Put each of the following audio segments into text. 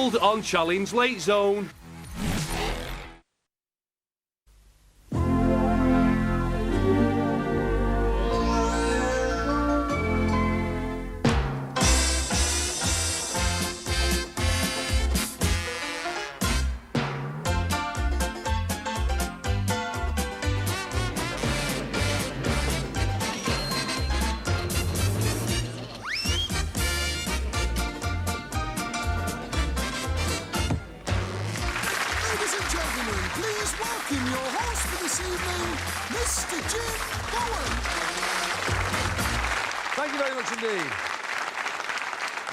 settled on Challenge Late Zone. Thank you very much indeed.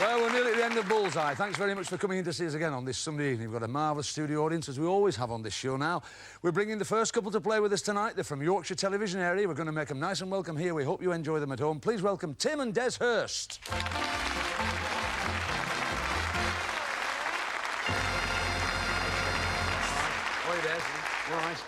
Well, we're nearly at the end of Bullseye. Thanks very much for coming in to see us again on this Sunday evening. We've got a marvellous studio audience, as we always have on this show now. We're bringing the first couple to play with us tonight. They're from Yorkshire television area. We're going to make them nice and welcome here. We hope you enjoy them at home. Please welcome Tim and Des Hurst. Hi, Des. All right.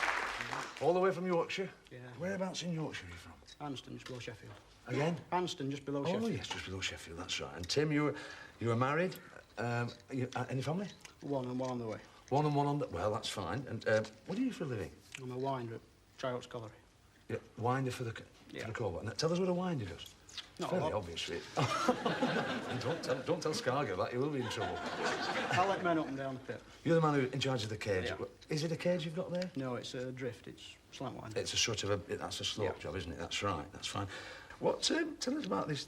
All the way from Yorkshire? Yeah. Whereabouts in Yorkshire are you from? Anston, just below Sheffield. Again? Anston, just below Sheffield. Oh, yes, just below Sheffield, that's right. And Tim, you were married? Any family? One and one on the way. One and one on the... Well, that's fine. And what do you do for a living? I'm a winder at Tryout Colliery. Yeah, winder for the Cobalt. And tell us what a winder does. Not fairly a lot. obvious, really. don't tell Scargill that, you will be in trouble. I'll let men up and down the pit. You're the man who's in charge of the cage. Yeah. Is it a cage you've got there? No, it's a drift. It's slant winder. It's a sort of a... That's a slope job, isn't it? That's right, that's fine. What, tell us about this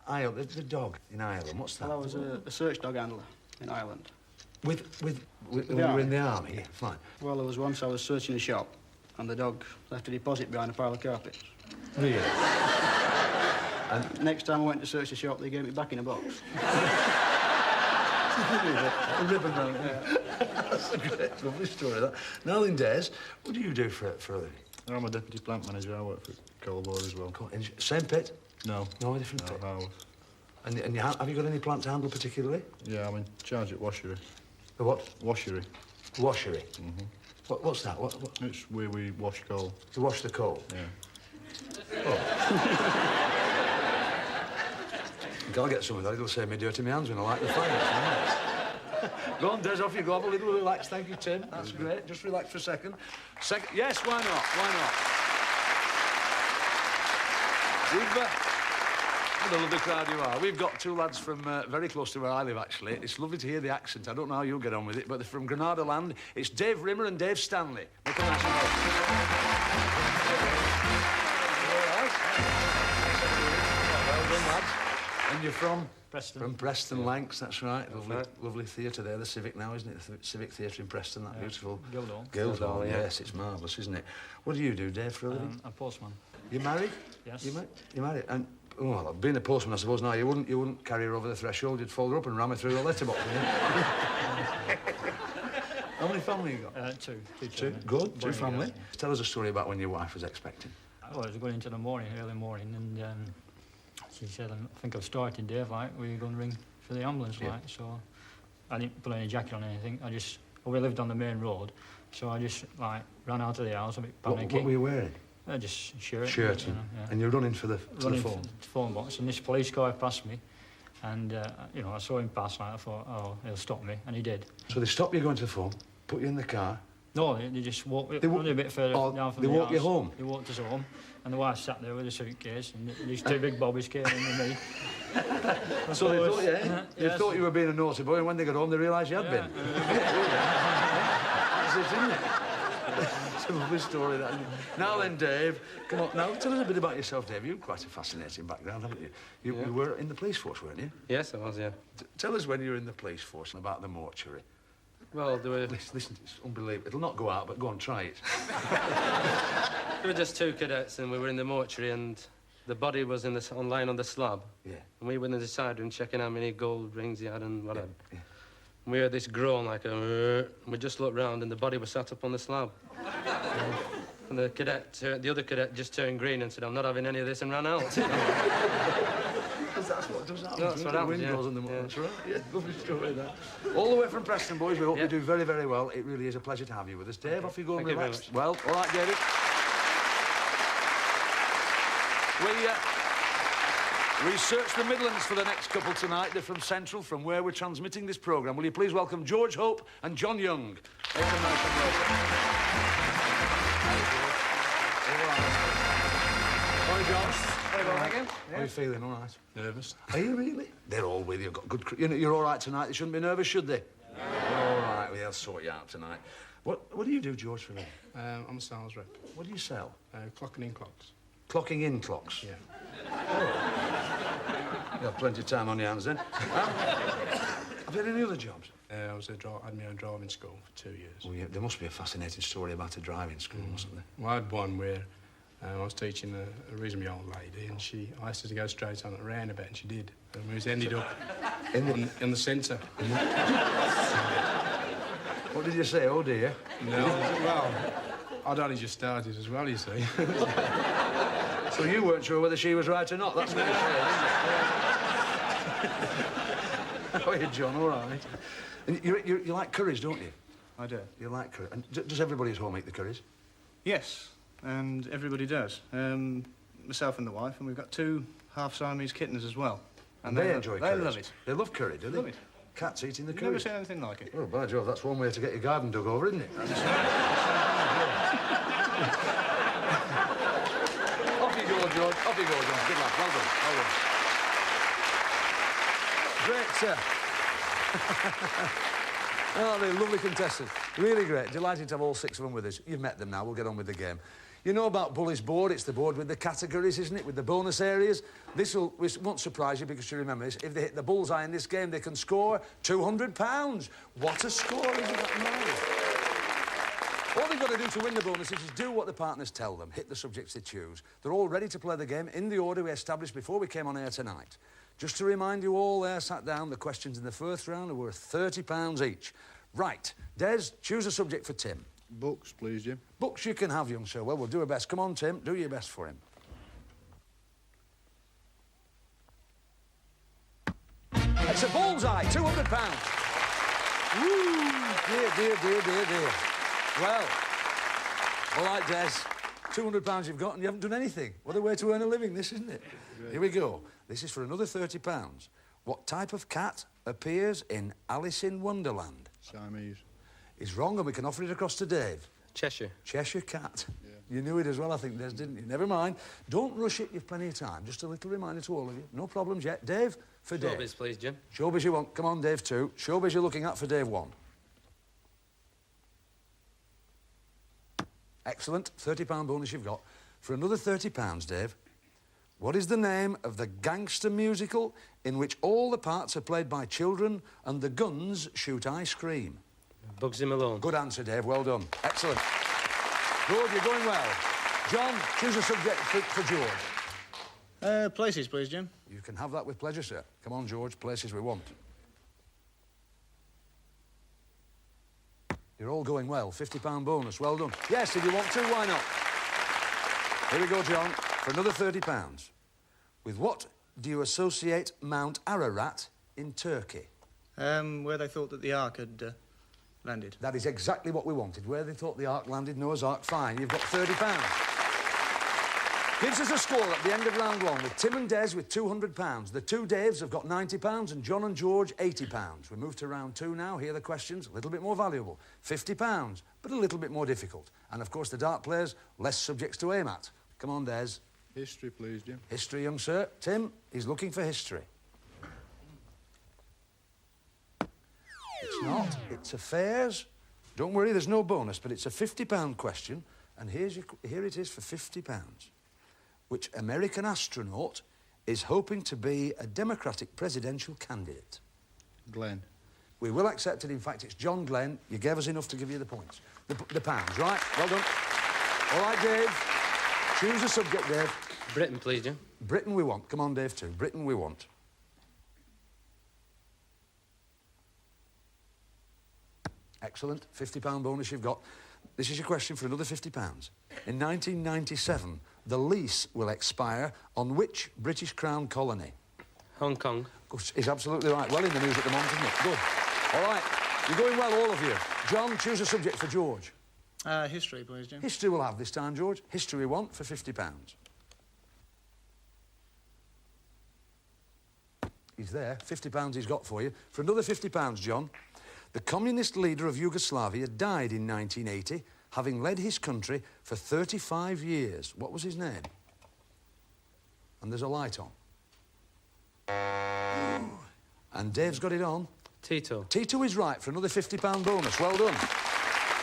Ireland, the dog in Ireland. What's that? Well, I was a search dog handler in Ireland. When you were in the army? Yeah, fine. Well, there was once I was searching a shop and the dog left a deposit behind a pile of carpets. Really? And next time I went to search the shop, they gave me back in a box. A ribbon round it. Yeah. That's a great, lovely story, that. Now then, Des, what do you do for a living? I'm a deputy plant manager. I work for Coalboard as well. Same pit? No. No, a different pit? No. And have you got any plant to handle particularly? Yeah, I'm in charge at washery. The what? Washery. Washery? Mm-hmm. What's that? What? It's where we wash coal. To wash the coal? Yeah. Oh. I'll get some of that. It'll save me dirty my hands when I light the fire. Go on, Des, off you go. Have a little relax. Thank you, Tim. That's great. Just relax for a second. Yes, why not? Why not? We've... what a lovely crowd you are. We've got two lads from very close to where I live, actually. It's lovely to hear the accent. I don't know how you'll get on with it, but they're from Granada land. It's Dave Rimmer and Dave Stanley. Make a nice welcome. Well done, lads. And you're from? Preston. From Preston, Lancs, that's right. Lovely theatre there, the Civic now, isn't it? The Civic Theatre in Preston, that beautiful... Guildhall, yes, it's marvellous, isn't it? What do you do, Dave, for a living? I'm a postman. You married? Yes. You married? And, well, being a postman, I suppose, now, you wouldn't carry her over the threshold, you'd fold her up and ram her through the letterbox, wouldn't you? How many family you got? Two. Two? Good, two family. Yeah. Tell us a story about when your wife was expecting. I was going into the morning, early morning, and she said, I think I've started, Dave, like, were you going to ring for the ambulance, like? So I didn't put any jacket on or anything. We lived on the main road, so I just, like, ran out of the house a bit panicking. What were you wearing? Just shirt. Shirt, you know, yeah. And you're running for the phone? For the phone box, and this police car passed me, and, you know, I saw him pass, like, I thought, oh, he'll stop me, and he did. So they stopped you going to the phone, put you in the car? No, they just walked a bit further down from the house. They walked you home? They walked us home, and the wife sat there with a suitcase, and these two big bobbies came in with me. So they thought, they thought you were being a naughty boy, and when they got home, they realised you had been. That's it, isn't it? It's a lovely story, that. Now then, Dave, come on, now tell us a bit about yourself, Dave. You've quite a fascinating background, haven't you? You were in the police force, weren't you? Yes, I was, yeah. Tell us when you were in the police force and about the mortuary. Well, there were... Listen, it's unbelievable. It'll not go out, but go on, try it. There were just two cadets, and we were in the mortuary, and the body was lying on the slab. Yeah. And we went in the side room checking how many gold rings he had and whatever. Yeah. And we heard this groan like a... and we just looked round, and the body was sat up on the slab. And the other cadet just turned green and said, I'm not having any of this, and ran out. Because that's what does happen. That's what happens, windows in the morning, that's right. Yeah, lovely story, that. All the way from Preston, boys, we hope you do very, very well. It really is a pleasure to have you with us. Dave, off you go and relax. Well, all right, David. We searched the Midlands for the next couple tonight. They're from Central, from where we're transmitting this programme. Will you please welcome George Hope and John Young? Make them nice and welcome. Hi, John. How are you feeling? All right? Nervous. Are you really? They're all with you. You've got good... You're all right tonight. They shouldn't be nervous, should they? No. All right. We'll sort you out tonight. What do you do, George, for me? I'm a sales rep. What do you sell? Clocking in clocks. Clocking in clocks? Yeah. You have plenty of time on your hands, then. Have you had any other jobs? I had my own driving school for 2 years. Well, yeah, there must be a fascinating story about a driving school, mustn't there? Well, I had one where I was teaching a reasonably old lady, and I asked her to go straight on at a roundabout, and she did. And we ended up in the centre. What did you say? Oh, dear. No, well, I'd only just started as well, you see. So you weren't sure whether she was right or not. That's what you say, isn't it? How are you, John? All right. And you like curries, don't you? I do. You like curry. And does everybody at home eat the curries? Yes, and everybody does. Myself and the wife, and we've got 2 half-Siamese kittens as well. And they enjoy curries? They love it. They love curry, do they? Love it. Cats eating the You've curry? never seen anything like it. Oh, by Jove, that's one way to get your garden dug over, isn't it? Off you go, George. Off you go, John. Good luck. Well done. Well done. Great, sir. Oh, they're lovely contestants. Really great. Delighted to have all 6 of them with us. You've met them now. We'll get on with the game. You know about Bully's board. It's the board with the categories, isn't it? With the bonus areas. This won't surprise you because you remember this. If they hit the bullseye in this game, they can score £200. What a score, isn't that nice? All they've got to do to win the bonuses is do what the partners tell them. Hit the subjects they choose. They're all ready to play the game in the order we established before we came on air tonight. Just to remind you all there, sat down, the questions in the first round are worth £30 each. Right. Des, choose a subject for Tim. Books, please, Jim. Books you can have, young sir. Well, we'll do our best. Come on, Tim. Do your best for him. It's a bullseye. £200. Woo! Dear. Well, all right, Des. £200 you've got and you haven't done anything. What a way to earn a living, this, isn't it? Great. Here we go. This is for another £30. What type of cat appears in Alice in Wonderland? Siamese. Is wrong, and we can offer it across to Dave. Cheshire. Cheshire cat. Yeah. You knew it as well, I think, Des, didn't you? Never mind. Don't rush it. You've plenty of time. Just a little reminder to all of you. No problems yet. Dave, for Dave. Showbiz, please, Jim. Showbiz you want. Come on, Dave, 2. Showbiz you're looking at for Dave 1. Excellent. £30 bonus you've got. For another £30, Dave, what is the name of the gangster musical in which all the parts are played by children and the guns shoot ice cream? Bugsy Malone. Good answer, Dave. Well done. Excellent. Good, you're going well. John, choose a subject for George. Places, please, Jim. You can have that with pleasure, sir. Come on, George. Places we want. You're all going well. £50 bonus. Well done. Yes, if you want to, why not? Here we go, John, for another £30. With what do you associate Mount Ararat in Turkey? Where they thought that the Ark had landed. That is exactly what we wanted. Where they thought the Ark landed, Noah's Ark. Fine, you've got £30. Gives us a score at the end of round 1 with Tim and Des with £200. The 2 Daves have got £90 and John and George £80. We move to round 2 now. Here are the questions, a little bit more valuable. £50, but a little bit more difficult. And, of course, the dart players, less subjects to aim at. Come on, Des. History, please, Jim. History, young sir. Tim, he's looking for history. It's not. It's affairs. Don't worry, there's no bonus, but it's a £50 question. And here it is for £50. Which American astronaut is hoping to be a Democratic presidential candidate? Glenn. We will accept it. In fact, it's John Glenn. You gave us enough to give you the points. The pounds, right? Well done. All right, Dave. Choose a subject, Dave. Britain, please, Jim. Britain we want. Come on, Dave, too. Britain we want. Excellent. £50 bonus you've got. This is your question for another £50. In 1997, the lease will expire on which British Crown colony? Hong Kong. Is absolutely right. Well in the news at the moment, isn't it? Good. All right. You're going well, all of you. John, choose a subject for George. History, please, Jim. History we'll have this time, George. History we want for £50. he's there. £50 he's got for you. For another £50, John, the communist leader of Yugoslavia died in 1980, having led his country for 35 years. What was his name? And there's a light on. And Dave's got it on. Tito. Tito is right for another £50 bonus. Well done.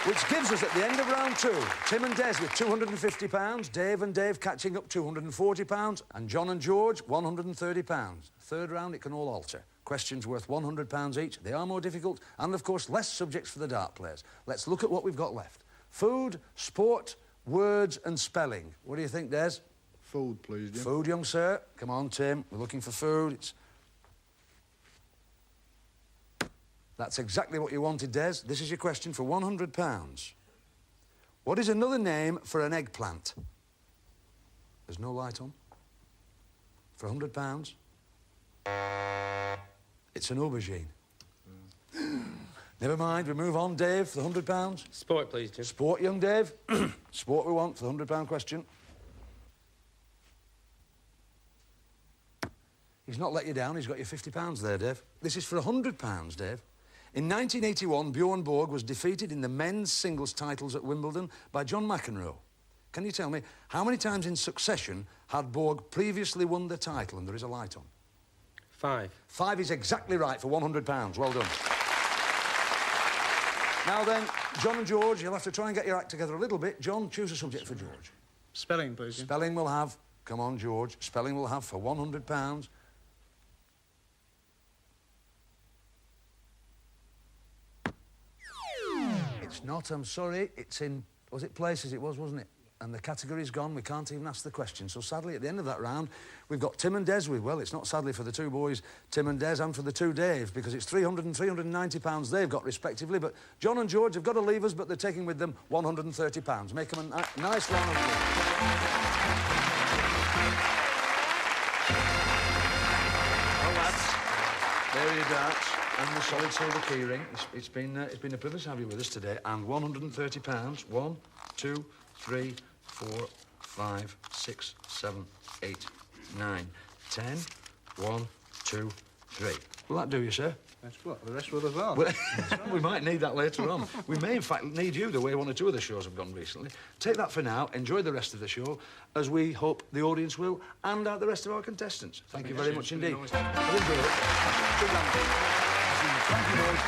Which gives us, at the end of round 2, Tim and Des with £250, Dave and Dave catching up £240, and John and George £130. Third round, it can all alter. Questions worth £100 each. They are more difficult, and, of course, less subjects for the dart players. Let's look at what we've got left. Food, sport, words and spelling. What do you think, Des? Food, please, Jim. Food, young sir. Come on, Tim. We're looking for food. That's exactly what you wanted, Des. This is your question for £100. What is another name for an eggplant? There's no light on. For £100. It's an aubergine. Never mind, we move on, Dave, for the £100. Sport, please, Jim. Sport, young Dave. Sport we want for the £100 question. He's not let you down, he's got you £50 there, Dave. This is for £100, Dave. In 1981, Bjorn Borg was defeated in the men's singles titles at Wimbledon by John McEnroe. Can you tell me how many times in succession had Borg previously won the title? And there is a light on. 5. 5 is exactly right for £100. Well done. Now then, John and George, you'll have to try and get your act together a little bit. John, choose a subject for George. Spelling, please, Jim. Spelling will have... Come on, George. Spelling will have for £100. It's not, I'm sorry. It's in... Was it places? It was, wasn't it? And the category's gone. We can't even ask the question. So sadly, at the end of that round, we've got Tim and Des with... Well, it's not sadly for the two boys, Tim and Des, and for the two Dave, because it's £300 and £390 they've got, respectively. But John and George have got to leave us, but they're taking with them £130. Make them a nice round of applause. Well, lads, there are your darts. And the solid silver keyring. It's been a privilege to have you with us today. And £130. 1, 2, 3, 4, 5, 6, 7, 8, 9, 10. 1, 2, 3. Will that do you, sir? That's what, the rest will as well. We might need that later on. We may, in fact, need you the way one or two of the shows have gone recently. Take that for now. Enjoy the rest of the show, as we hope the audience will, and the rest of our contestants. Thank you very much indeed. I've enjoyed it. Thank you, boys.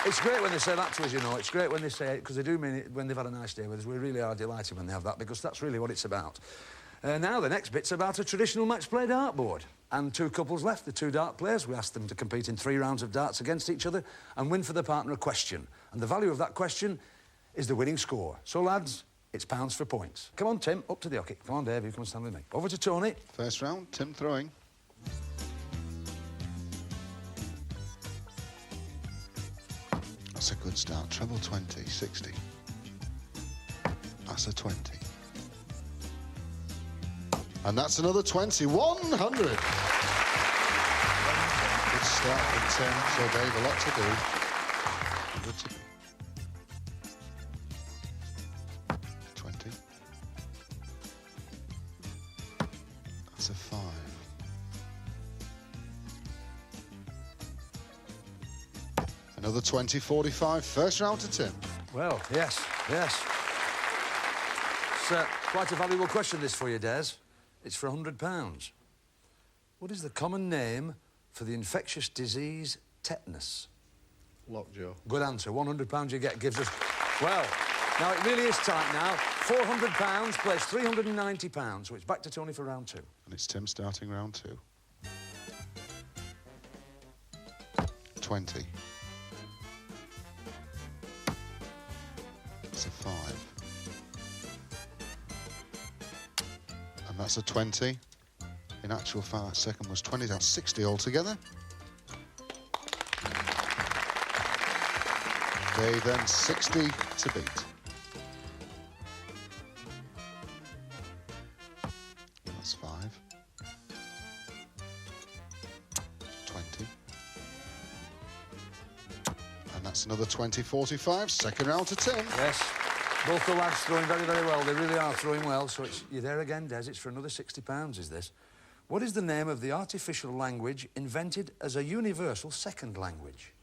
It's great when they say that to us, you know. It's great when they say it, because they do mean it when they've had a nice day with us. We really are delighted when they have that, because that's really what it's about. Now, the next bit's about a traditional match-play dartboard. And two couples left, the two dart players. We asked them to compete in 3 rounds of darts against each other and win for their partner a question. And the value of that question is the winning score. So, lads, it's pounds for points. Come on, Tim, up to the hockey. Come on, Dave, you come and stand with me. Over to Tony. First round, Tim throwing. That's a good start. Treble 20, 60. That's a 20. And that's another 20, 100. Good start from Tim, so Dave, a lot to do. 100 to 20. That's a 5. Another 20, 45. First round to Tim. Well, yes. It's quite a valuable question, this, for you, Des. It's for £100. What is the common name for the infectious disease tetanus? Lockjaw. Good answer. £100 you get gives us... Well, now it really is tight now. £400 plays £390, so it's back to Tony for round 2. And it's Tim starting round 2. 20. It's a 5. And that's a 20. In actual fact, that second was 20. That's 60 altogether. They then 60 to beat. That's 5. 20. And that's another 20, 45. Second round to Tim. Yes. Both the lads throwing very, very well. They really are throwing well. So it's, you're there again, Des. It's for another £60, is this? What is the name of the artificial language invented as a universal second language?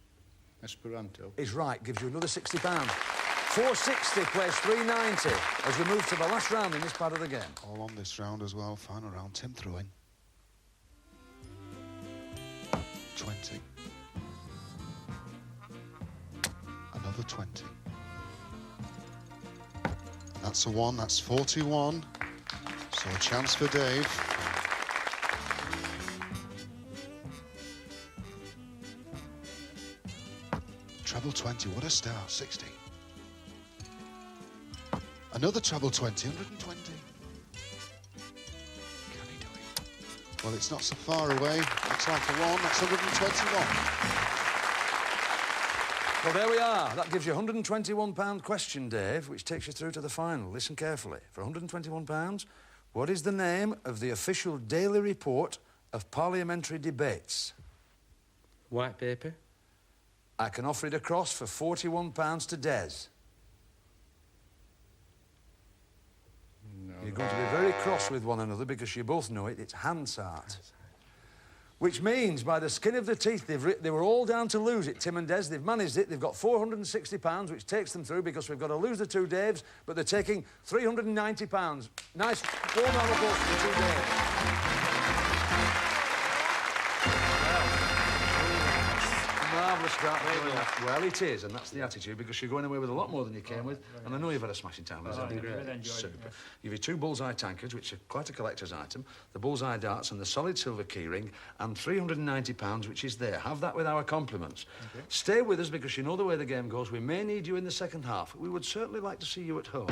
Esperanto. Is right, gives you another £60. 460 plays 390 as we move to the last round in this part of the game. All on this round as well. Final round. Tim throwing. 20. Another 20. That's a 1. That's 41. So a chance for Dave. Treble 20. What a start. 60. Another treble 20. 120. Can he do it? Well, it's not so far away. Looks like a 1. That's 121. Well, there we are. That gives you a £121 question, Dave, which takes you through to the final. Listen carefully. For £121, what is the name of the official daily report of parliamentary debates? White paper. I can offer it across for £41 to Des. No, You're going to be very cross with one another because you both know it. It's Hansard. Which means, by the skin of their teeth, they were all down to lose it, Tim and Des. They've managed it. They've got £460, which takes them through because we've got to lose the two Daves, but they're taking £390. Nice warm round of applause for the two Daves. Marvellous start. Well, it is, and that's the attitude, because you're going away with a lot more than you came with, and I know you've had a smashing time. Super. You've your two Bullseye tankards, which are quite a collector's item, the Bullseye darts and the solid silver keyring, and £390, which is there. Have that with our compliments. Okay. Stay with us, because you know the way the game goes. We may need you in the second half. We would certainly like to see you at home.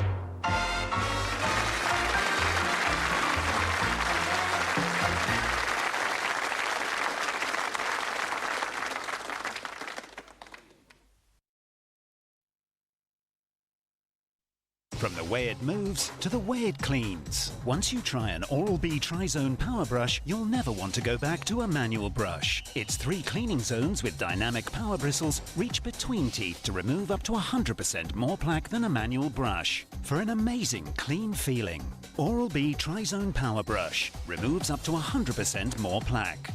From the way it moves to the way it cleans. Once you try an Oral-B Tri-Zone Power Brush, you'll never want to go back to a manual brush. Its 3 cleaning zones with dynamic power bristles reach between teeth to remove up to 100% more plaque than a manual brush. For an amazing clean feeling. Oral-B Tri-Zone Power Brush removes up to 100% more plaque.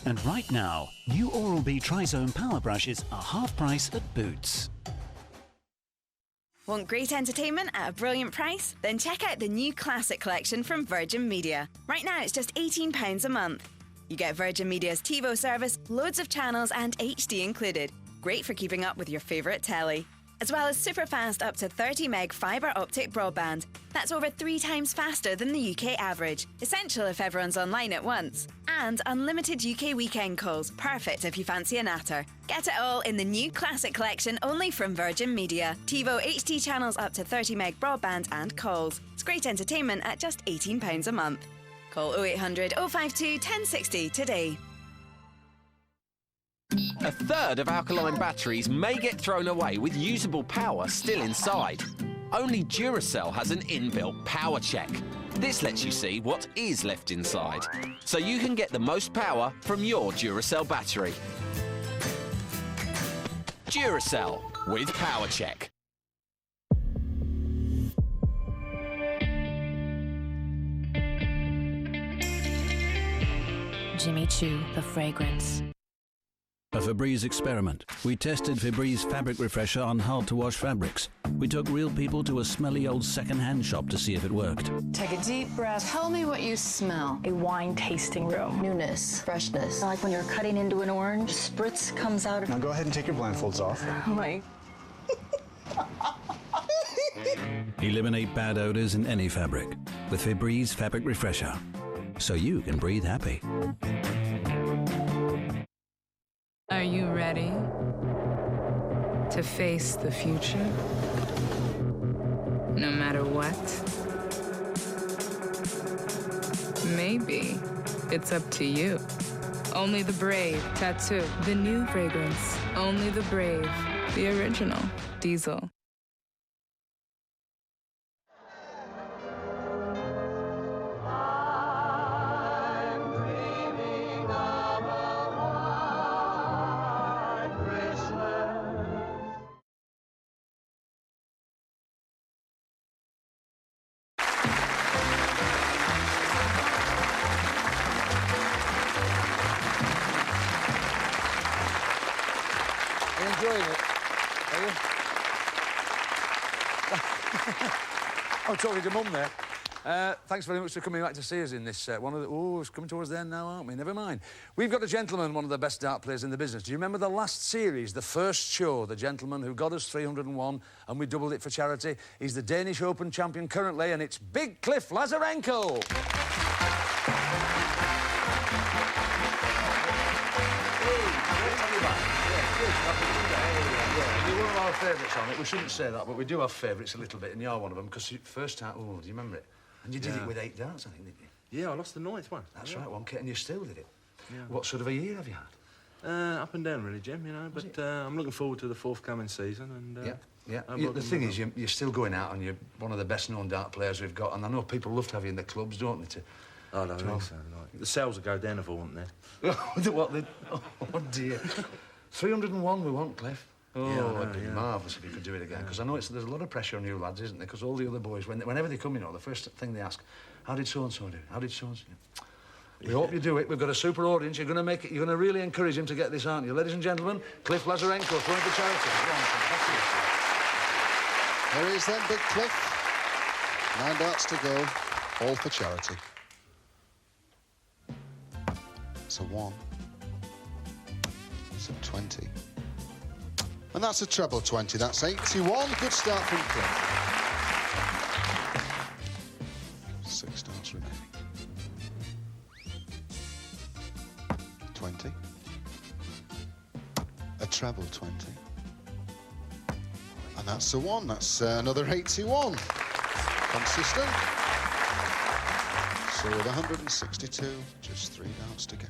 And right now, new Oral-B Tri-Zone Power Brushes are half price at Boots. Want great entertainment at a brilliant price? Then check out the new Classic collection from Virgin Media. Right now it's just £18 a month. You get Virgin Media's TiVo service, loads of channels and HD included. Great for keeping up with your favourite telly. As well as super fast up to 30 meg fibre optic broadband. That's over 3 times faster than the UK average. Essential if everyone's online at once. And unlimited UK weekend calls. Perfect if you fancy a natter. Get it all in the new Classic collection only from Virgin Media. TiVo HD channels up to 30 meg broadband and calls. It's great entertainment at just £18 a month. Call 0800 052 1060 today. A third of alkaline batteries may get thrown away with usable power still inside. Only Duracell has an inbuilt power check. This lets you see what is left inside, so you can get the most power from your Duracell battery. Duracell with power check. Jimmy Choo, the fragrance. A Febreze experiment. We tested Febreze fabric refresher on hard-to-wash fabrics. We took real people to a smelly old second-hand shop to see if it worked. Take a deep breath. Tell me what you smell. A wine tasting room. Newness, freshness. Like when you're cutting into an orange, spritz comes out. Now go ahead and take your blindfolds off. Oh my. Eliminate bad odors in any fabric with Febreze fabric refresher, so you can breathe happy. Are you ready to face the future? No matter what? Maybe it's up to you. Only the Brave Tattoo. The new fragrance. Only the Brave. The original. Diesel. enjoying it? Are you? I'm talking to Mum there. Thanks very much for coming back to see us in this one of the... Oh, it's coming towards the end now, aren't we? Never mind. We've got a gentleman, one of the best dart players in the business. Do you remember the last series, the first show, the gentleman who got us 301 and we doubled it for charity? He's the Danish Open champion currently, and it's Big Cliff Lazarenko. You're one of our favourites on it. We shouldn't say that, but we do have favourites a little bit, and you're one of them, because first time... Oh, do you remember it? And you did it with 8 darts, I think, didn't you? Yeah, I lost the 9th one. That's right, one kit, and you still did it. Yeah. What sort of a year have you had? Up and down, really, Jim, you know, but I'm looking forward to the forthcoming season, and... Yeah. The thing is, you're still going out, and you're one of the best-known dart players we've got, and I know people love to have you in the clubs, don't they, I don't think so, like... The sales will go down if I want there. Oh, dear. 301 we want, Cliff. Oh, yeah, it'd be marvellous if you could do it again, because I know there's a lot of pressure on you lads, isn't there? Because all the other boys, whenever they come, you know, the first thing they ask, how did so-and-so do? How did so-and-so do? We hope you do it. We've got a super audience. You're going to make it. You're going to really encourage him to get this, aren't you? Ladies and gentlemen, Cliff Lazarenko, throwing for charity. There he is then, Big Cliff. 9 darts to go, all for charity. It's a 1. It's a 20. And that's a treble 20. That's 81. Good start from Cliff. 6 darts remaining. 20. A treble 20. And that's a 1. That's another 81. Consistent. So with 162, just 3 darts to go.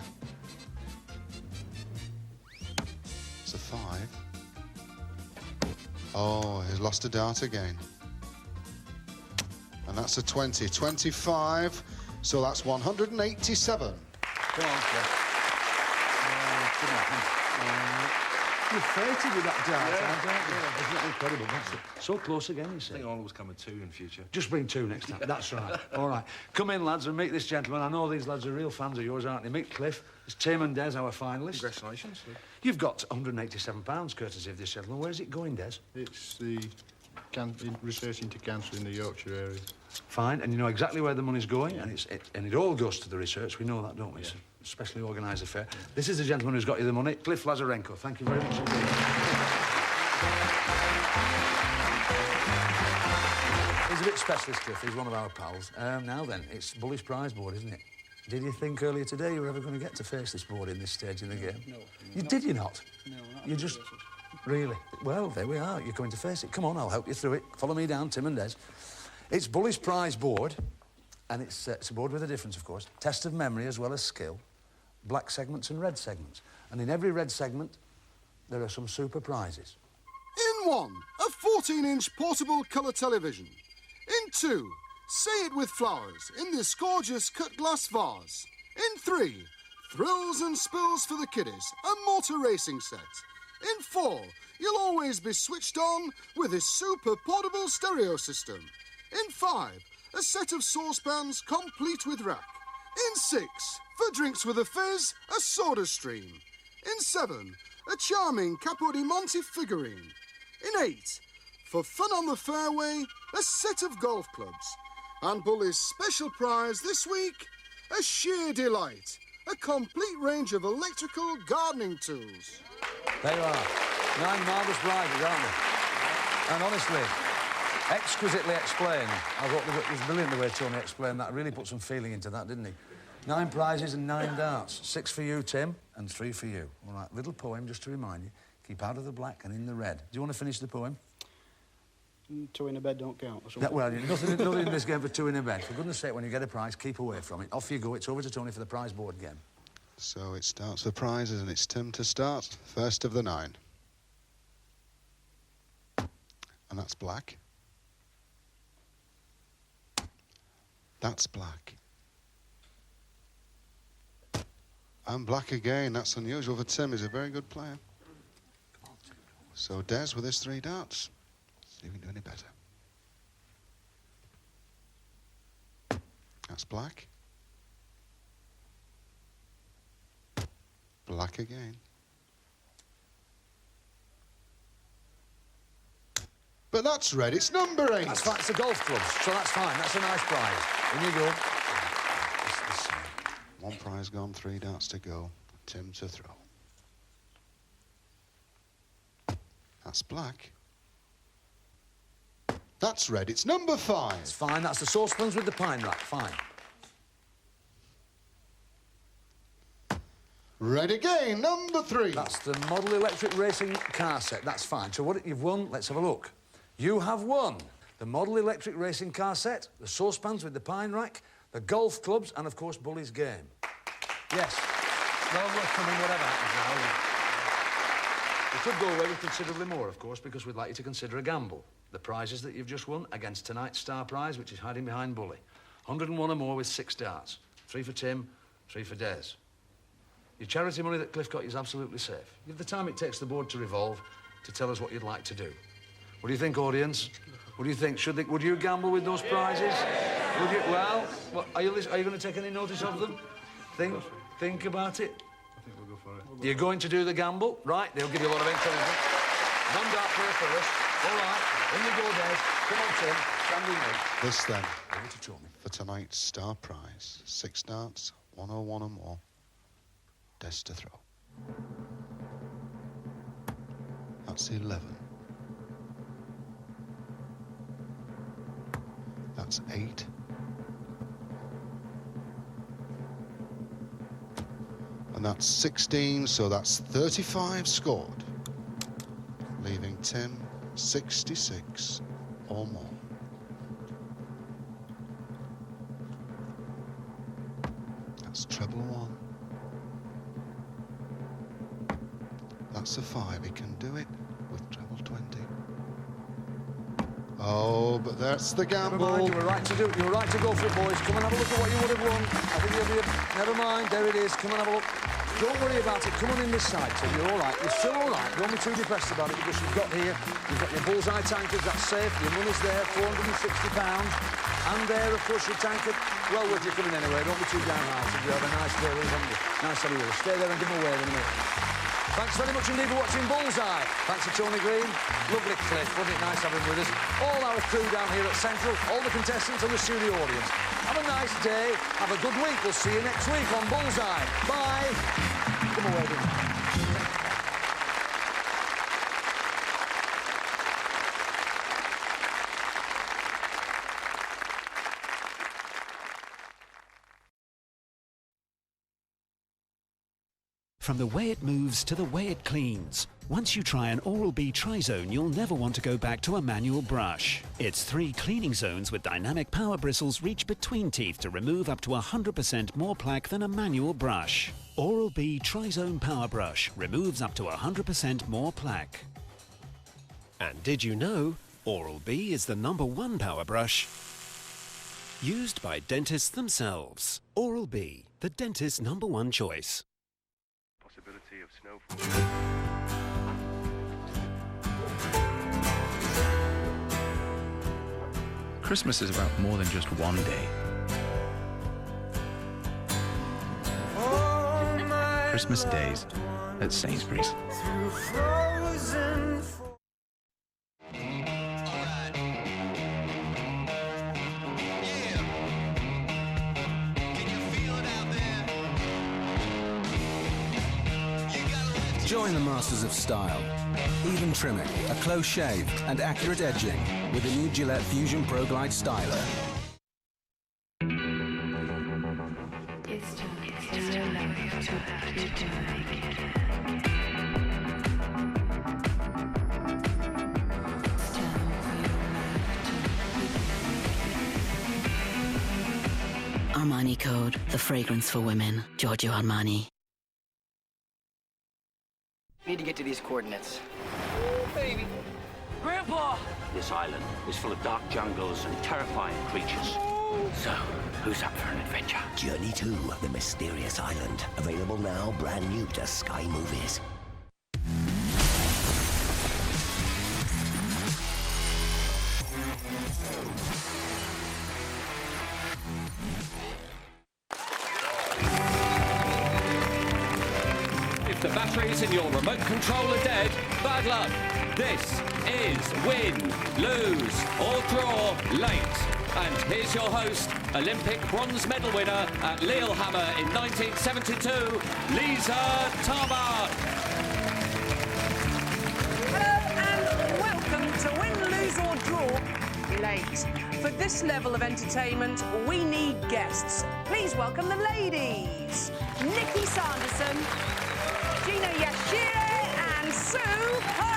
It's a 5. Oh, he's lost a dart again. And that's a 20. 25. So that's 187. Come on, Cliff. You're fated with that dart, aren't you? Isn't it incredible? That's it. So close again, you see. I think I'll always come with 2 in future. Just bring 2 next time. That's right. All right. Come in, lads, and meet this gentleman. I know these lads are real fans of yours, aren't they? Meet Cliff. It's Tim and Des, our finalists. Congratulations. You've got £187 courtesy of this gentleman. Where's it going, Des? It's the research into cancer in the Yorkshire area. Fine, and you know exactly where the money's going, and it all goes to the research. We know that, don't we? It's a specially organised affair. This is the gentleman who's got you the money, Cliff Lazarenko. Thank you very much indeed. He's a bit specialist, Cliff. He's one of our pals. Now then, it's Bully's prize board, isn't it? Did you think earlier today you were ever going to get to face this board in this stage in the game? No. Did you not? No, not You just... Really? Well, there we are. You're going to face it. Come on, I'll help you through it. Follow me down, Tim and Des. It's Bully's prize board, and it's a board with a difference, of course. Test of memory as well as skill. Black segments and red segments. And in every red segment, there are some super prizes. In 1, a 14-inch portable colour television. In 2, say it with flowers in this gorgeous cut glass vase. In 3, thrills and spills for the kiddies, a motor racing set. In 4, you'll always be switched on with this super portable stereo system. In 5, a set of saucepans complete with rack. In 6, for drinks with a fizz, a soda stream. In 7, a charming Capo di Monte figurine. In 8, for fun on the fairway, a set of golf clubs. And Bully's special prize this week, a sheer delight, a complete range of electrical gardening tools. There you are. 9 marvellous prizes, aren't they? And honestly, exquisitely explained. I thought it was brilliant the way Tony explained that. Really put some feeling into that, didn't he? 9 prizes and 9 darts. 6 for you, Tim, and 3 for you. All right, little poem just to remind you. Keep out of the black and in the red. Do you want to finish the poem? 2 in a bed don't count or something. Well, nothing in this game for 2 in a bed. For goodness sake, when you get a prize, keep away from it. Off you go. It's over to Tony for the prize board again. So it starts for prizes, and it's Tim to start. First of the 9. And that's black. That's black. And black again. That's unusual for Tim. He's a very good player. So Des with his 3 darts. See if we can do any better. That's black. Black again. But that's red, it's number 8. That's fine, it's the golf clubs, so that's fine. That's a nice prize. In you go. One prize gone, 3 darts to go. Tim to throw. That's black. That's red, it's number 5. It's fine, that's the saucepans with the pine rack, fine. Red again, number 3. That's the model electric racing car set, that's fine. So what you've won, let's have a look. You have won the model electric racing car set, the saucepans with the pine rack, the golf clubs, and of course, Bully's game. Yes. Well worth coming, whatever happens now. You could go away with considerably more, of course, because we'd like you to consider a gamble. The prizes that you've just won against tonight's star prize, which is hiding behind Bully. 101 or more with 6 darts. 3 for Tim, 3 for Des. Your charity money that Cliff got is absolutely safe. Give the time it takes the board to revolve to tell us what you'd like to do. What do you think, audience? What do you think? Would you gamble with those prizes? Would you? Well, are you going to take any notice of them? Think about it. I think we'll go for it. You're going to do the gamble, right? They'll give you a lot of encouragement. 1 dart player first. All right. In you go, Des. Come on, Tim. Stand with me. This then, Over to Tony. for tonight's star prize. 6 darts, 101 or more. Des to throw. That's 11. That's 8. And that's 16, so that's 35 scored. Leaving Tim 66 or more. That's treble 1. That's a 5. He can do it with treble 20. Oh, but that's the gamble. Never mind, you were right to do it. You were right to go for it, boys. Come and have a look at what you would have won. I think you'll be... Never mind, there it is. Come and have a look. Don't worry about it. Come on in this side, Tim. You're all right. You're still all right. Don't be too depressed about it because you've got your Bullseye tankers. That's safe. Your money's there, £460. And there, of course, your tankard. Well worth you coming anyway. Don't be too downhearted. You have a nice day, haven't you? Nice to have you. Stay there and give them away in a minute. Thanks very much indeed for watching Bullseye. Thanks to Tony Green. Lovely Cliff. Wasn't it nice having him with us? All our crew down here at Central, all the contestants and the studio audience. Have a nice day. Have a good week. We'll see you next week on Bullseye. Bye. Come away, then. From the way it moves to the way it cleans. Once you try an Oral-B Tri-Zone, you'll never want to go back to a manual brush. Its 3 cleaning zones with dynamic power bristles reach between teeth to remove up to 100% more plaque than a manual brush. Oral-B Tri-Zone Power Brush removes up to 100% more plaque. And did you know Oral-B is the #1 power brush used by dentists themselves? Oral-B, the dentist's #1 choice. Possibility of snowfall. Christmas is about more than just one day. Christmas days at Sainsbury's. Join the masters of style. Even trimming, a close shave, and accurate edging with the new Gillette Fusion Pro Glide Styler. Armani Code, the fragrance for women. Giorgio Armani. We need to get to these coordinates. Baby. Grandpa! This island is full of dark jungles and terrifying creatures. So, who's up for an adventure? Journey to the Mysterious Island. Available now, brand new to Sky Movies. If the batteries in your remote control are dead, bad luck. This is Win, Lose or Draw Late. And here's your host, Olympic bronze medal winner at Lillehammer in 1972, Lisa Tarbuck. Hello and welcome to Win, Lose or Draw Late. For this level of entertainment, we need guests. Please welcome the ladies. Nikki Sanderson, Gina Yashire and Sue Perkins.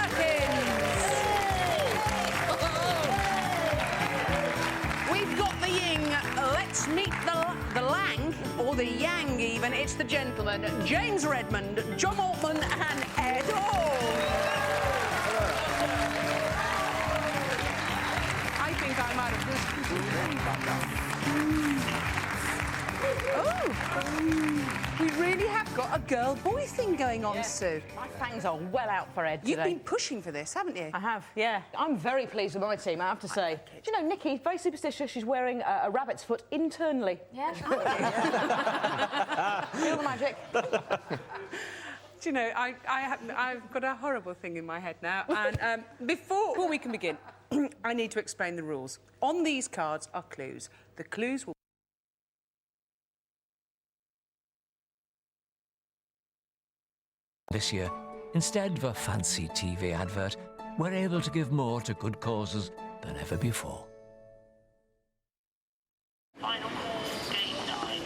We've got the ying. Let's meet the lang, or the yang even. It's the gentlemen, James Redmond, John Altman and Ed Hall. I think I'm out of this. Oh, we really have got a girl-boy thing going on, Sue. My fangs are well out for Ed today. You've been pushing for this, haven't you? I have, yeah. I'm very pleased with my team, I have to say. Do you know, Nikki's very superstitious. She's wearing a rabbit's foot internally. Yeah. Feel the magic. Do you know, I've got a horrible thing in my head now, and before we can begin, I need to explain the rules. On these cards are clues. The clues will... This year, instead of a fancy TV advert, we're able to give more to good causes than ever before. Final call, game 9.